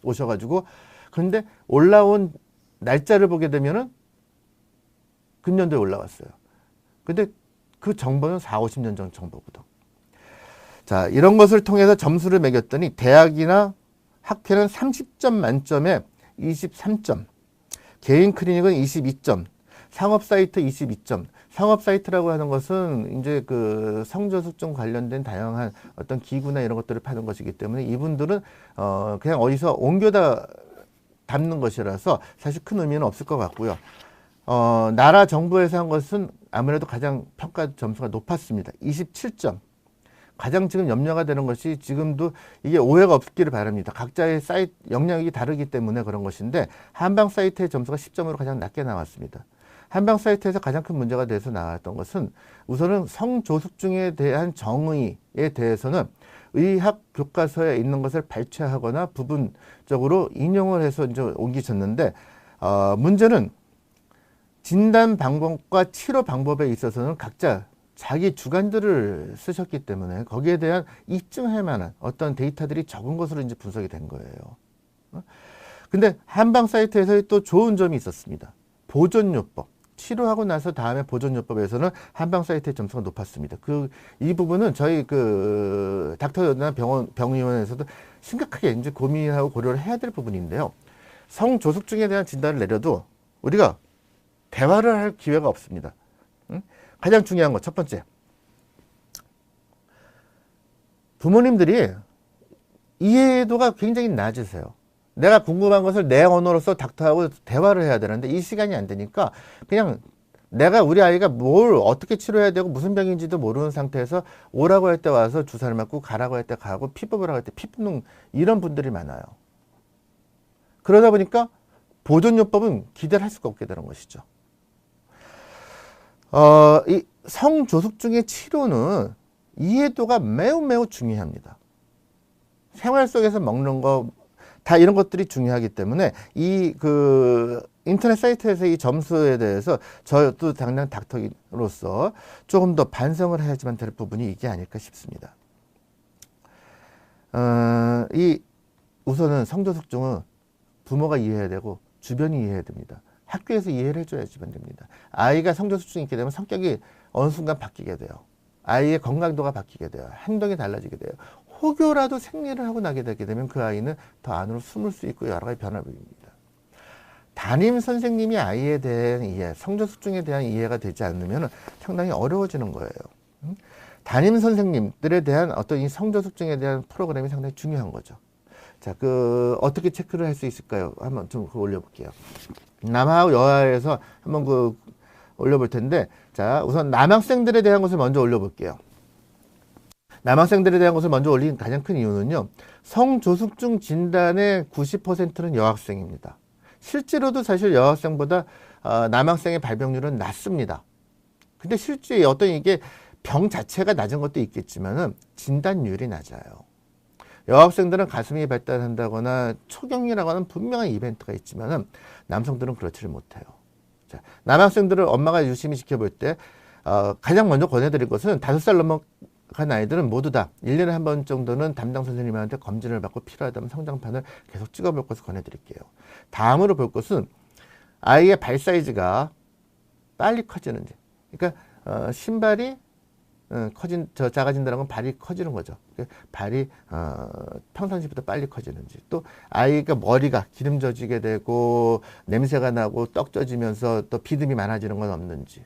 오셔가지고 그런데 올라온 날짜를 보게 되면은 근년도에 올라왔어요. 근데 그 정보는 40-50년 전 정보거든. 자, 이런 것을 통해서 점수를 매겼더니 대학이나 학회는 30점 만점에 23점, 개인 클리닉은 22점, 상업 사이트 22점. 상업 사이트라고 하는 것은 이제 그 성저숙증 관련된 다양한 어떤 기구나 이런 것들을 파는 것이기 때문에 이분들은 그냥 어디서 옮겨다 담는 것이라서 사실 큰 의미는 없을 것 같고요. 나라 정부에서 한 것은 아무래도 가장 평가 점수가 높았습니다. 27점. 가장 지금 염려가 되는 것이 지금도 이게 오해가 없기를 바랍니다. 각자의 사이트 역량이 다르기 때문에 그런 것인데 한방 사이트의 점수가 10점으로 가장 낮게 나왔습니다. 한방 사이트에서 가장 큰 문제가 돼서 나왔던 것은 우선은 성조숙증에 대한 정의에 대해서는 의학 교과서에 있는 것을 발췌하거나 부분적으로 인용을 해서 이제 옮기셨는데 문제는 진단 방법과 치료 방법에 있어서는 각자 자기 주관들을 쓰셨기 때문에 거기에 대한 입증할 만한 어떤 데이터들이 적은 것으로 이제 분석이 된 거예요. 근데 한방 사이트에서 또 좋은 점이 있었습니다. 보존요법. 치료하고 나서 다음에 보존요법에서는 한방 사이트의 점수가 높았습니다. 이 부분은 저희 그 닥터나 병의원에서도 심각하게 이제 고민하고 고려를 해야 될 부분인데요. 성조숙증에 대한 진단을 내려도 우리가 대화를 할 기회가 없습니다. 가장 중요한 것, 첫 번째. 부모님들이 이해도가 굉장히 낮으세요. 내가 궁금한 것을 내 언어로서 닥터하고 대화를 해야 되는데 이 시간이 안 되니까 그냥 내가 우리 아이가 뭘 어떻게 치료해야 되고 무슨 병인지도 모르는 상태에서 오라고 할 때 와서 주사를 맞고 가라고 할 때 가고 피 뽑으라고 할 때 피 뽑는 이런 분들이 많아요. 그러다 보니까 보존요법은 기대를 할 수가 없게 되는 것이죠. 이 성조숙증의 치료는 이해도가 매우 중요합니다. 생활 속에서 먹는 거 다 이런 것들이 중요하기 때문에 이 그 인터넷 사이트에서 이 점수에 대해서 저도 당장 닥터로서 조금 더 반성을 해야지만 될 부분이 이게 아닐까 싶습니다. 우선은 성조숙증은 부모가 이해해야 되고 주변이 이해해야 됩니다. 학교에서 이해를 해줘야지만 됩니다. 아이가 성조숙증이 있게 되면 성격이 어느 순간 바뀌게 돼요. 아이의 건강도가 바뀌게 돼요. 행동이 달라지게 돼요. 혹여라도 생리를 하고 나게 되게 되면 그 아이는 더 안으로 숨을 수 있고 여러 가지 변화를 보입니다. 담임 선생님이 아이에 대한 이해, 성적숙중에 대한 이해가 되지 않으면 상당히 어려워지는 거예요. 담임 선생님들에 대한 어떤 이 성적숙중에 대한 프로그램이 상당히 중요한 거죠. 자, 어떻게 체크를 할 수 있을까요? 한번 좀 올려볼게요. 남하하고 여하에서 한번 올려볼 텐데, 자, 우선 남학생들에 대한 것을 먼저 올려볼게요. 남학생들에 대한 것을 먼저 올린 가장 큰 이유는요, 성조숙중 진단의 90%는 여학생입니다. 실제로도 사실 여학생보다 남학생의 발병률은 낮습니다. 근데 실제 어떤 이게 병 자체가 낮은 것도 있겠지만은 진단율이 낮아요. 여학생들은 가슴이 발달한다거나 초경이라고 하는 분명한 이벤트가 있지만은 남성들은 그렇지를 못해요. 자, 남학생들을 엄마가 유심히 지켜볼 때 가장 먼저 권해드릴 것은 5살 넘어간 아이들은 모두 다 1년에 한 번 정도는 담당 선생님한테 검진을 받고 필요하다면 성장판을 계속 찍어볼 것을 권해드릴게요. 다음으로 볼 것은 아이의 발 사이즈가 빨리 커지는지. 그러니까 신발이 작아진다는 건 발이 커지는 거죠. 발이 평상시보다 빨리 커지는지, 또 아이가 머리가 기름 져지게 되고 냄새가 나고 떡 쪄지면서 또 비듬이 많아지는 건 없는지,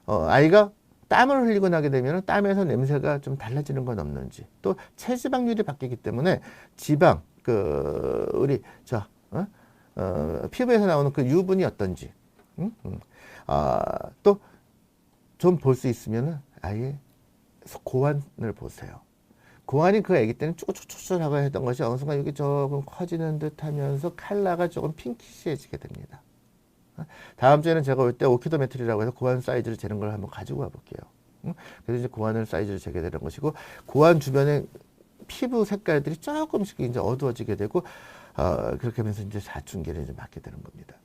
아이가 땀을 흘리고 나게 되면 땀에서 냄새가 좀 달라지는 건 없는지, 또 체지방률이 바뀌기 때문에 지방 우리 피부에서 나오는 그 유분이 어떤지, 또 좀 볼 수 있으면은 아예 고환을 보세요. 고환이 그 아기 때는 쪼글쪼글하고 했던 것이 어느 순간 여기 조금 커지는 듯 하면서 컬러가 조금 핑키시해지게 됩니다. 다음 주에는 제가 올 때 오키도메트리라고 해서 고환 사이즈를 재는 걸 한번 가지고 와 볼게요. 그래서 이제 고환을 사이즈를 재게 되는 것이고, 고환 주변에 피부 색깔들이 조금씩 이제 어두워지게 되고, 그렇게 하면서 이제 사춘기를 이제 맞게 되는 겁니다.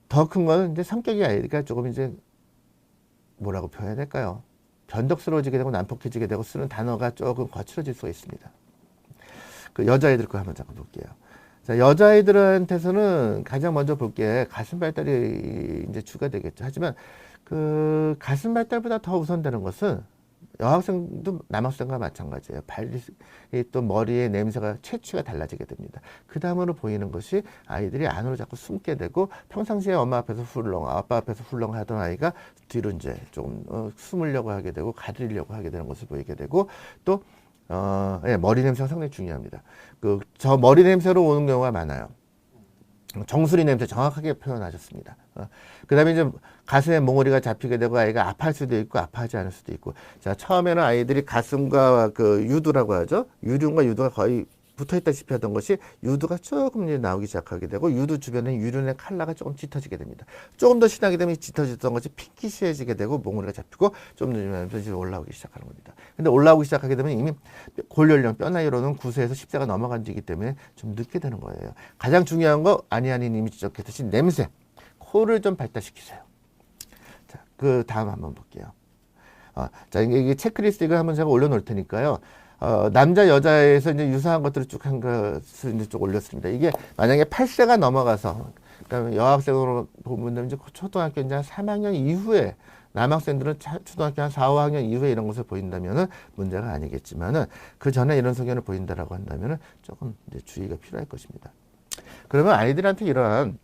더 큰 거는 이제 성격이 아이가 조금 이제 뭐라고 표현해야 될까요? 변덕스러워지게 되고 난폭해지게 되고 쓰는 단어가 조금 거칠어질 수가 있습니다. 여자아이들 거 한번 잠깐 볼게요. 자, 여자아이들한테서는 가장 먼저 볼 게 가슴 발달이 이제 주가 되겠죠. 하지만 가슴 발달보다 더 우선되는 것은 여학생도 남학생과 마찬가지예요. 발이 또 머리의 냄새가 채취가 달라지게 됩니다. 그 다음으로 보이는 것이 아이들이 안으로 자꾸 숨게 되고, 평상시에 엄마 앞에서 훌렁, 아빠 앞에서 훌렁 하던 아이가 뒤로 이제 조금 숨으려고 하게 되고 가리려고 하게 되는 것을 보이게 되고, 또 머리 냄새가 상당히 중요합니다. 저 머리 냄새로 오는 경우가 많아요. 정수리 냄새 정확하게 표현하셨습니다. 그 다음에 이제 가슴에 몽어리가 잡히게 되고 아이가 아파할 수도 있고 아파하지 않을 수도 있고. 자, 처음에는 아이들이 가슴과 유두라고 하죠. 유륜과 유두가 거의 붙어있다시피 하던 것이 유두가 조금 이제 나오기 시작하게 되고, 유두 주변에 유륜의 컬러가 조금 짙어지게 됩니다. 조금 더 신하게 되면 짙어졌던 것이 핑키시해지게 되고 몽어리가 잡히고 좀 늦으면서 이제 올라오기 시작하는 겁니다. 근데 올라오기 시작하게 되면 이미 골연령 뼈 나이로는 9세에서 10세가 넘어간 지기 때문에 좀 늦게 되는 거예요. 가장 중요한 거 아니님이 지적했듯이 냄새, 코를 좀 발달시키세요. 자, 다음 한번 볼게요. 자, 이게 체크리스트 이거 한번 제가 올려놓을 테니까요. 남자 여자에서 이제 유사한 것들을 쭉 한 것을 이제 쭉 올렸습니다. 이게 만약에 8세가 넘어가서, 그러니까 여학생으로 보면 이제 초등학교 이제 한 3학년 이후에, 남학생들은 초등학교 한 4, 5학년 이후에 이런 것을 보인다면은 문제가 아니겠지만은, 그 전에 이런 소견을 보인다라고 한다면은 조금 이제 주의가 필요할 것입니다. 그러면 아이들한테 이러한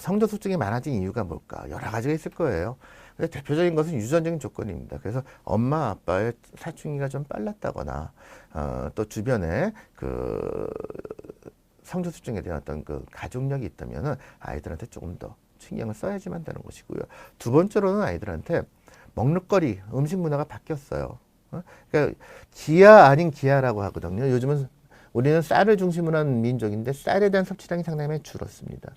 성적숙중이 많아진 이유가 뭘까? 여러 가지가 있을 거예요. 근데 대표적인 것은 유전적인 조건입니다. 그래서 엄마 아빠의 사춘기가 좀 빨랐다거나, 또 주변에 성적숙중에 대한 어떤 가족력이 있다면은 아이들한테 조금 더 신경을 써야지만 되는 것이고요. 두 번째로는 아이들한테 먹는거리, 음식 문화가 바뀌었어요. 그러니까 기아 아닌 기아라고 하거든요. 요즘은 우리는 쌀을 중심으로 한 민족인데 쌀에 대한 섭취량이 상당히 많이 줄었습니다.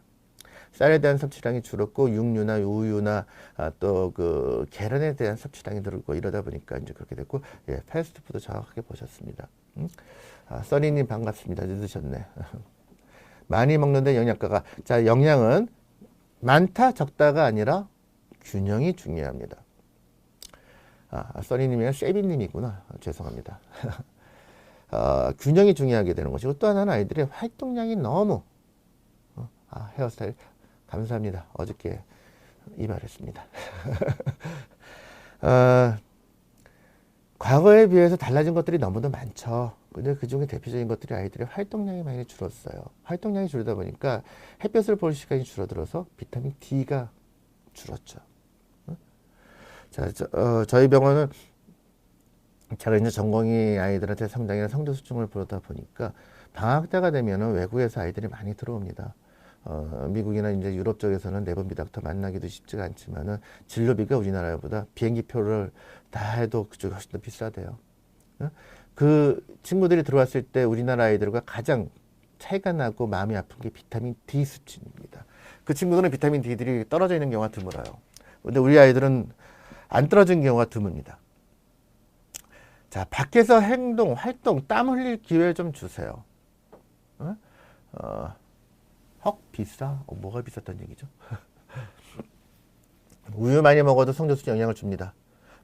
쌀에 대한 섭취량이 줄었고, 육류나 우유나 또 계란에 대한 섭취량이 늘고 이러다 보니까 이제 그렇게 됐고, 예, 패스트푸드 정확하게 보셨습니다. 써니님 반갑습니다. 늦으셨네. 많이 먹는데 영양가가, 자, 영양은 많다 적다가 아니라 균형이 중요합니다. 써니님이 세비님이구나. 죄송합니다. 균형이 중요하게 되는 것이고, 또 하나는 아이들의 활동량이 너무 헤어스타일 감사합니다. 어저께 이발했습니다. 과거에 비해서 달라진 것들이 너무도 많죠. 근데 그 중에 대표적인 것들이 아이들의 활동량이 많이 줄었어요. 활동량이 줄다 보니까 햇볕을 볼 시간이 줄어들어서 비타민 D가 줄었죠. 자, 저희 병원은 제가 이제 전공이 아이들한테 성장이나 성적 수준을 보다 보니까 방학 때가 되면은 외국에서 아이들이 많이 들어옵니다. 미국이나 이제 유럽 쪽에서는 내분비닥터 만나기도 쉽지가 않지만은 진료비가 우리나라보다 비행기 표를 다 해도 그쪽이 훨씬 더 비싸대요. 그 친구들이 들어왔을 때 우리나라 아이들과 가장 차이가 나고 마음이 아픈 게 비타민 D 수준입니다. 그 친구들은 비타민 D들이 떨어져 있는 경우가 드물어요. 근데 우리 아이들은 안 떨어진 경우가 드뭅니다. 자, 밖에서 행동, 활동, 땀 흘릴 기회 좀 주세요. 헉, 비싸? 뭐가 비쌌다는 얘기죠? 우유 많이 먹어도 성적수에 영향을 줍니다.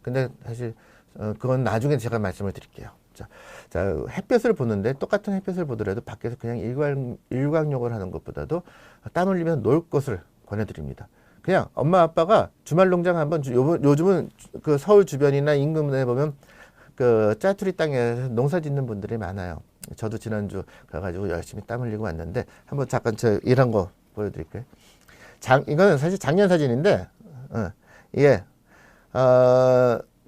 근데 사실 그건 나중에 제가 말씀을 드릴게요. 자, 햇볕을 보는데 똑같은 햇볕을 보더라도 밖에서 그냥 일광욕을 하는 것보다도 땀 흘리면 놀 것을 권해드립니다. 그냥 엄마 아빠가 주말 농장 한번 요즘은 그 서울 주변이나 인근에 보면 그 짜투리 땅에 농사 짓는 분들이 많아요. 저도 지난주 가가지고 열심히 땀 흘리고 왔는데 한번 잠깐 저 이런 거 보여드릴게요. 이거는 사실 작년 사진인데 이게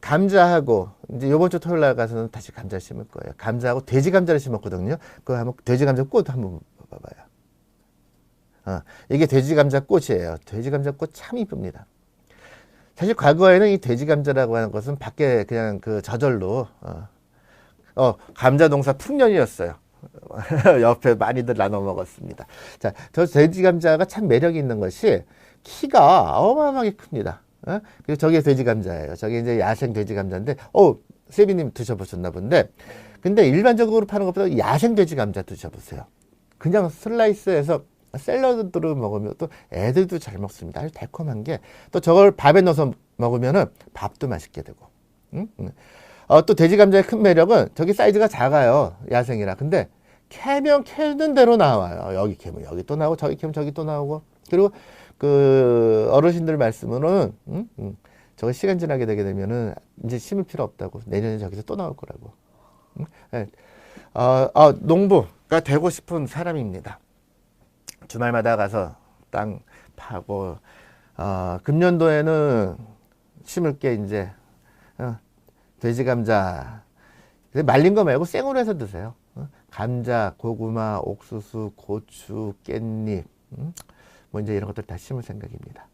감자하고 이제 요번 주 토요일 날 가서는 다시 감자 심을 거예요. 감자하고 돼지 감자를 심었거든요. 그거 한번 돼지 감자 꽃 한번 봐봐요. 이게 돼지 감자 꽃이에요. 돼지 감자 꽃 참 이쁩니다. 사실 과거에는 이 돼지 감자라고 하는 것은 밖에 그냥 그 저절로 감자 농사 풍년이었어요. 옆에 많이들 나눠 먹었습니다. 자, 저 돼지 감자가 참 매력이 있는 것이 키가 어마어마하게 큽니다. 그리고 저게 돼지 감자예요. 저게 이제 야생 돼지 감자인데, 세비님 드셔보셨나 본데, 근데 일반적으로 파는 것보다 야생 돼지 감자 드셔보세요. 그냥 슬라이스해서 샐러드로 먹으면 또 애들도 잘 먹습니다. 아주 달콤한 게, 또 저걸 밥에 넣어서 먹으면은 밥도 맛있게 되고. 또 돼지 감자의 큰 매력은 저기 사이즈가 작아요. 야생이라. 근데 캐면 캐는 대로 나와요. 여기 캐면 여기 또 나오고, 저기 캐면 저기 또 나오고. 그리고 그 어르신들 말씀으로는 저거 시간 지나게 되게 되면은 이제 심을 필요 없다고, 내년에 저기서 또 나올 거라고. 네. 농부가 되고 싶은 사람입니다. 주말마다 가서 땅 파고 금년도에는 심을 게 이제 돼지 감자, 말린 거 말고 생으로 해서 드세요. 감자, 고구마, 옥수수, 고추, 깻잎, 뭐 이제 이런 것들 다 심을 생각입니다.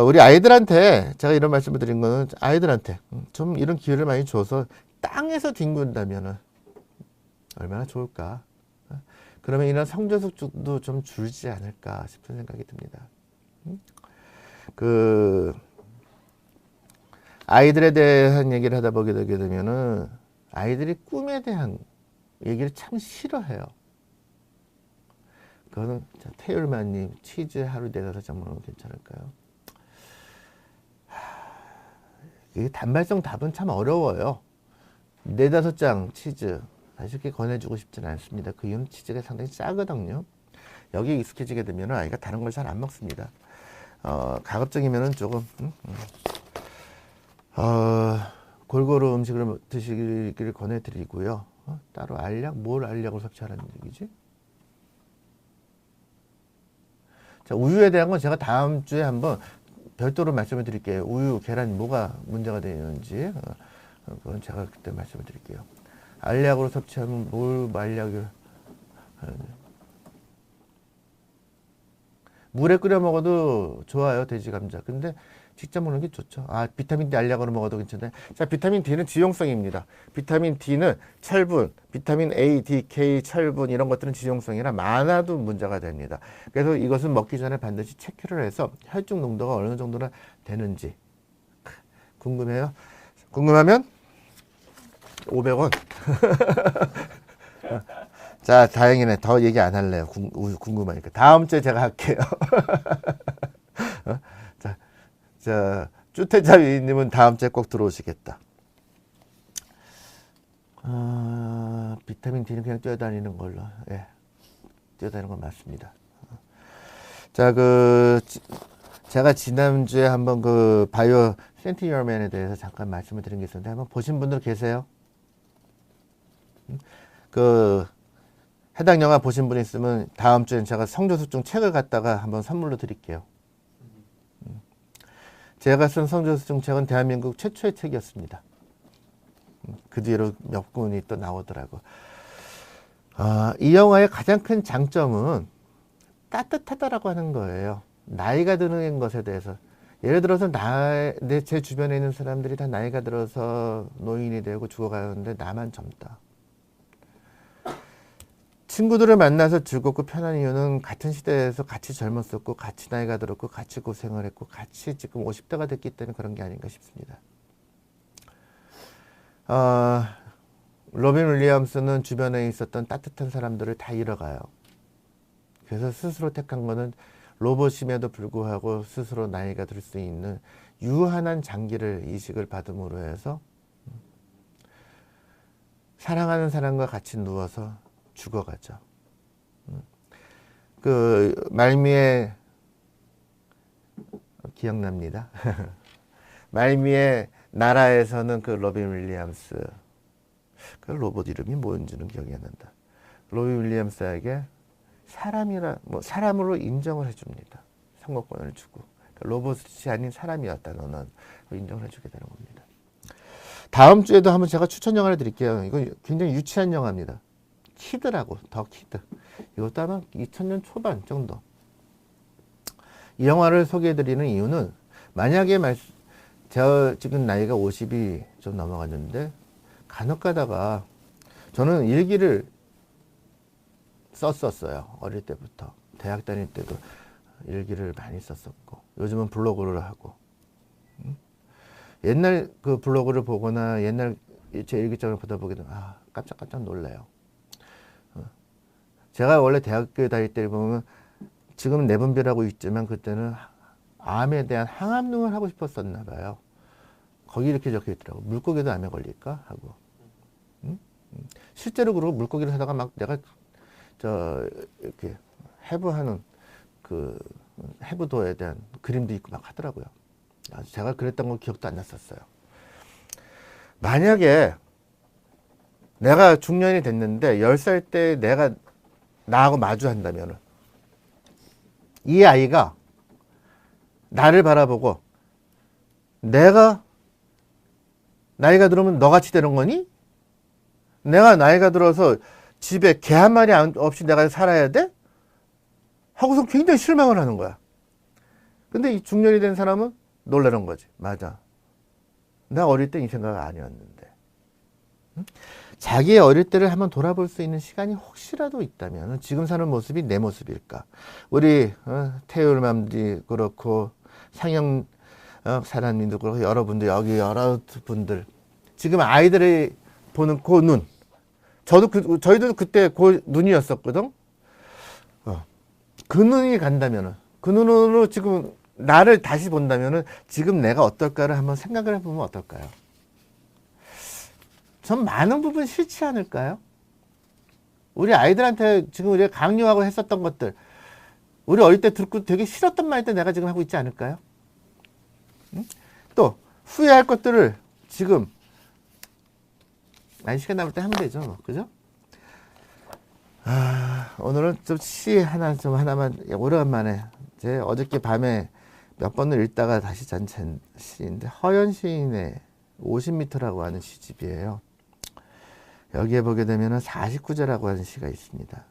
우리 아이들한테 제가 이런 말씀을 드린 거는 아이들한테 좀 이런 기회를 많이 줘서 땅에서 뒹군다면은 얼마나 좋을까. 그러면 이런 성저숙도 좀 줄지 않을까 싶은 생각이 듭니다. 그 아이들에 대한 얘기를 하다 보게 되게 되면은 아이들이 꿈에 대한 얘기를 참 싫어해요. 그거는 태율마님 치즈 하루 내다서 장모는 괜찮을까요? 이게 단발성 답은 참 어려워요. 4-5장 치즈 사실 그렇게 권해주고 싶지는 않습니다. 그 이유는 치즈가 상당히 짜거든요. 여기에 익숙해지게 되면 아이가 다른 걸 잘 안 먹습니다. 가급적이면은 조금 골고루 음식을 드시기를 권해드리고요. 따로 알약? 뭘 알약을 섭취하라는 얘기지? 자, 우유에 대한 건 제가 다음 주에 한번 별도로 말씀을 드릴게요. 우유, 계란 뭐가 문제가 되는지 그건 제가 그때 말씀을 드릴게요. 알약으로 섭취하면 뭘 알약을 물에 끓여 먹어도 좋아요, 돼지 감자. 근데 직접 먹는 게 좋죠. 비타민 D 알약으로 먹어도 괜찮아요. 자, 비타민 D는 지용성입니다. 비타민 D는 철분, 비타민 A, D, K, 철분 이런 것들은 지용성이라 많아도 문제가 됩니다. 그래서 이것은 먹기 전에 반드시 체크를 해서 혈중 농도가 어느 정도나 되는지 궁금해요? 궁금하면 500원. 자, 다행이네. 더 얘기 안 할래요. 궁금하니까. 다음 주에 제가 할게요. 자, 쭈태자위님은 다음 주에 꼭 들어오시겠다. 비타민 D는 그냥 뛰어다니는 걸로. 예. 뛰어다니는 건 맞습니다. 자, 제가 지난주에 한번 바이오 센티니얼맨에 대해서 잠깐 말씀을 드린 게 있었는데 한번 보신 분들 계세요? 그 해당 영화 보신 분 있으면 다음 주엔 제가 성조숙중 책을 갖다가 한번 선물로 드릴게요. 제가 쓴 성조숙중 책은 대한민국 최초의 책이었습니다. 그 뒤로 몇 군이 또 나오더라고. 이 영화의 가장 큰 장점은 따뜻하다라고 하는 거예요. 나이가 드는 것에 대해서. 예를 들어서 제 주변에 있는 사람들이 다 나이가 들어서 노인이 되고 죽어가는데 나만 젊다. 친구들을 만나서 즐겁고 편한 이유는 같은 시대에서 같이 젊었었고 같이 나이가 들었고 같이 고생을 했고 같이 지금 50대가 됐기 때문에 그런 게 아닌가 싶습니다. 로빈 윌리엄스는 주변에 있었던 따뜻한 사람들을 다 잃어가요. 그래서 스스로 택한 거는 로봇임에도 불구하고 스스로 나이가 들 수 있는 유한한 장기를 이식을 받음으로 해서 사랑하는 사람과 같이 누워서 죽어가죠. 그 말미에 기억납니다. 말미에 나라에서는 그 로빈 윌리엄스 그 로봇 이름이 뭔지는 기억이 안 난다. 로빈 윌리엄스에게 사람으로 인정을 해줍니다. 선거권을 주고 로봇이 아닌 사람이었다 너는 인정을 해주게 되는 겁니다. 다음 주에도 한번 제가 추천 영화를 드릴게요. 이거 굉장히 유치한 영화입니다. 키드라고 더 키드. 이것도 아마 2000년 초반 정도. 이 영화를 소개해드리는 이유는 만약에 제가 지금 나이가 50이 좀 넘어갔는데 간혹 가다가 저는 일기를 썼었어요. 어릴 때부터. 대학 다닐 때도 일기를 많이 썼었고 요즘은 블로그를 하고 옛날 그 블로그를 보거나 옛날 제 일기장을 보다 보게 되면 깜짝깜짝 놀라요. 제가 원래 대학교 다닐 때 보면 지금은 내분비라고 있지만 그때는 암에 대한 항암능을 하고 싶었었나 봐요. 거기 이렇게 적혀 있더라고. 물고기도 암에 걸릴까 하고. 실제로 그러고 물고기를 하다가 막 내가 이렇게 해부하는 그 해부도에 대한 그림도 있고 막 하더라고요. 제가 그랬던 건 기억도 안 났었어요. 만약에 내가 중년이 됐는데 10살 때 내가 나하고 마주한다면 이 아이가 나를 바라보고 내가 나이가 들으면 너같이 되는 거니? 내가 나이가 들어서 집에 개 한 마리 없이 내가 살아야 돼? 하고서 굉장히 실망을 하는 거야. 근데 이 중년이 된 사람은 놀라는 거지. 맞아. 나 어릴 때 이 생각 아니었는데. 자기의 어릴 때를 한번 돌아볼 수 있는 시간이 혹시라도 있다면 지금 사는 모습이 내 모습일까? 우리 태율맘도 그렇고 상영 사람님도 그렇고 여러분들 여기 여러 분들 지금 아이들이 보는 그 눈 저희도 그때 그 눈이었었거든. 그 눈이 간다면은 그 눈으로 지금 나를 다시 본다면은 지금 내가 어떨까를 한번 생각을 해보면 어떨까요? 전 많은 부분 싫지 않을까요? 우리 아이들한테 지금 우리가 강요하고 했었던 것들 우리 어릴 때 듣고 되게 싫었던 말들 내가 지금 하고 있지 않을까요? 또 후회할 것들을 지금 시간 남을 때 하면 되죠, 뭐. 그죠? 오늘은 좀 시 하나만 오래간만에 제 어저께 밤에 몇 번을 읽다가 다시 잔 시인데 허연 시인의 50m라고 하는 시집이에요. 여기에 보게 되면은 49제라고 하는 시가 있습니다.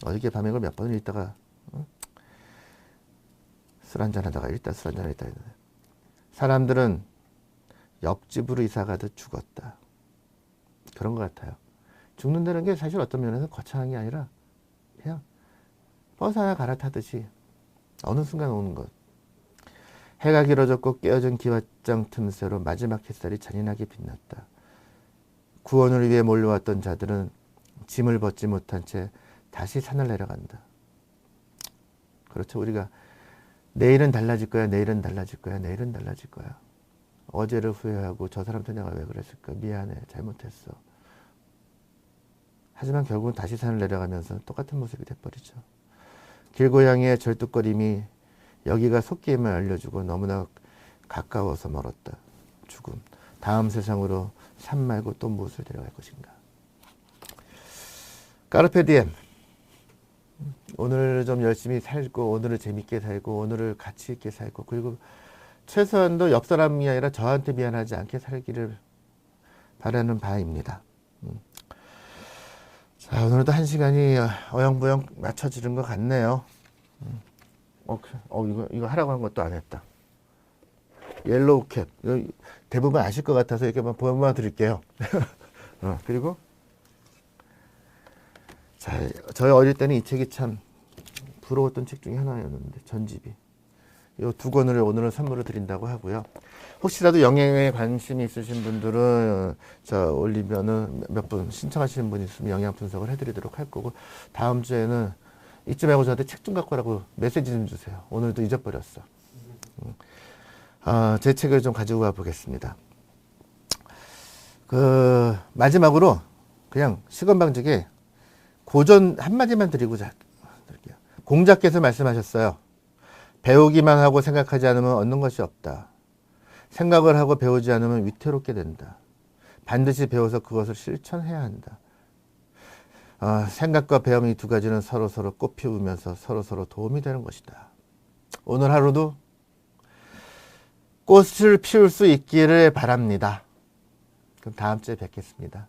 어저께 밤에 이걸 몇 번을 읽다가 술 한잔 하다가 읽다 술 한잔 했다 했는데 사람들은 옆집으로 이사가듯 죽었다. 그런 것 같아요. 죽는다는 게 사실 어떤 면에서 거창한 게 아니라 그냥 버스 하나 갈아타듯이 어느 순간 오는 것. 해가 길어졌고 깨어진 기와장 틈새로 마지막 햇살이 잔인하게 빛났다. 구원을 위해 몰려왔던 자들은 짐을 벗지 못한 채 다시 산을 내려간다. 그렇죠. 우리가 내일은 달라질 거야, 내일은 달라질 거야, 내일은 달라질 거야. 어제를 후회하고 저 사람한테 내가 왜 그랬을까? 미안해, 잘못했어. 하지만 결국은 다시 산을 내려가면서 똑같은 모습이 돼버리죠. 길고양이의 절뚝거림이 여기가 속기임을 알려주고 너무나 가까워서 멀었다. 죽음. 다음 세상으로 산 말고 또 무엇을 데려갈 것인가. 까르페 디엠. 오늘을 좀 열심히 살고, 오늘을 재밌게 살고, 오늘을 가치 있게 살고, 그리고 최소한도 옆 사람이 아니라 저한테 미안하지 않게 살기를 바라는 바입니다. 자, 오늘도 한 시간이 어영부영 맞춰지는 것 같네요. 이거 하라고 한 것도 안 했다. 옐로우 캡. 대부분 아실 것 같아서 이렇게 한번 보여만 드릴게요. 그리고, 자, 저희 어릴 때는 이 책이 참 부러웠던 책 중에 하나였는데, 전집이. 이 두 권을 오늘은 선물을 드린다고 하고요. 혹시라도 영양에 관심이 있으신 분들은 저 올리면은 몇 분 신청하시는 분 있으면 영양 분석을 해드리도록 할 거고, 다음 주에는 잊지 말고 저한테 책 좀 갖고 오라고 메시지 좀 주세요. 오늘도 잊어버렸어. 제 책을 좀 가지고 와 보겠습니다. 마지막으로 그냥 시건방지게 고전 한마디만 드리고 드릴게요. 공자께서 말씀하셨어요. 배우기만 하고 생각하지 않으면 얻는 것이 없다. 생각을 하고 배우지 않으면 위태롭게 된다. 반드시 배워서 그것을 실천해야 한다. 생각과 배움 이 두 가지는 서로서로 꽃 피우면서 서로서로 도움이 되는 것이다. 오늘 하루도 꽃을 피울 수 있기를 바랍니다. 그럼 다음 주에 뵙겠습니다.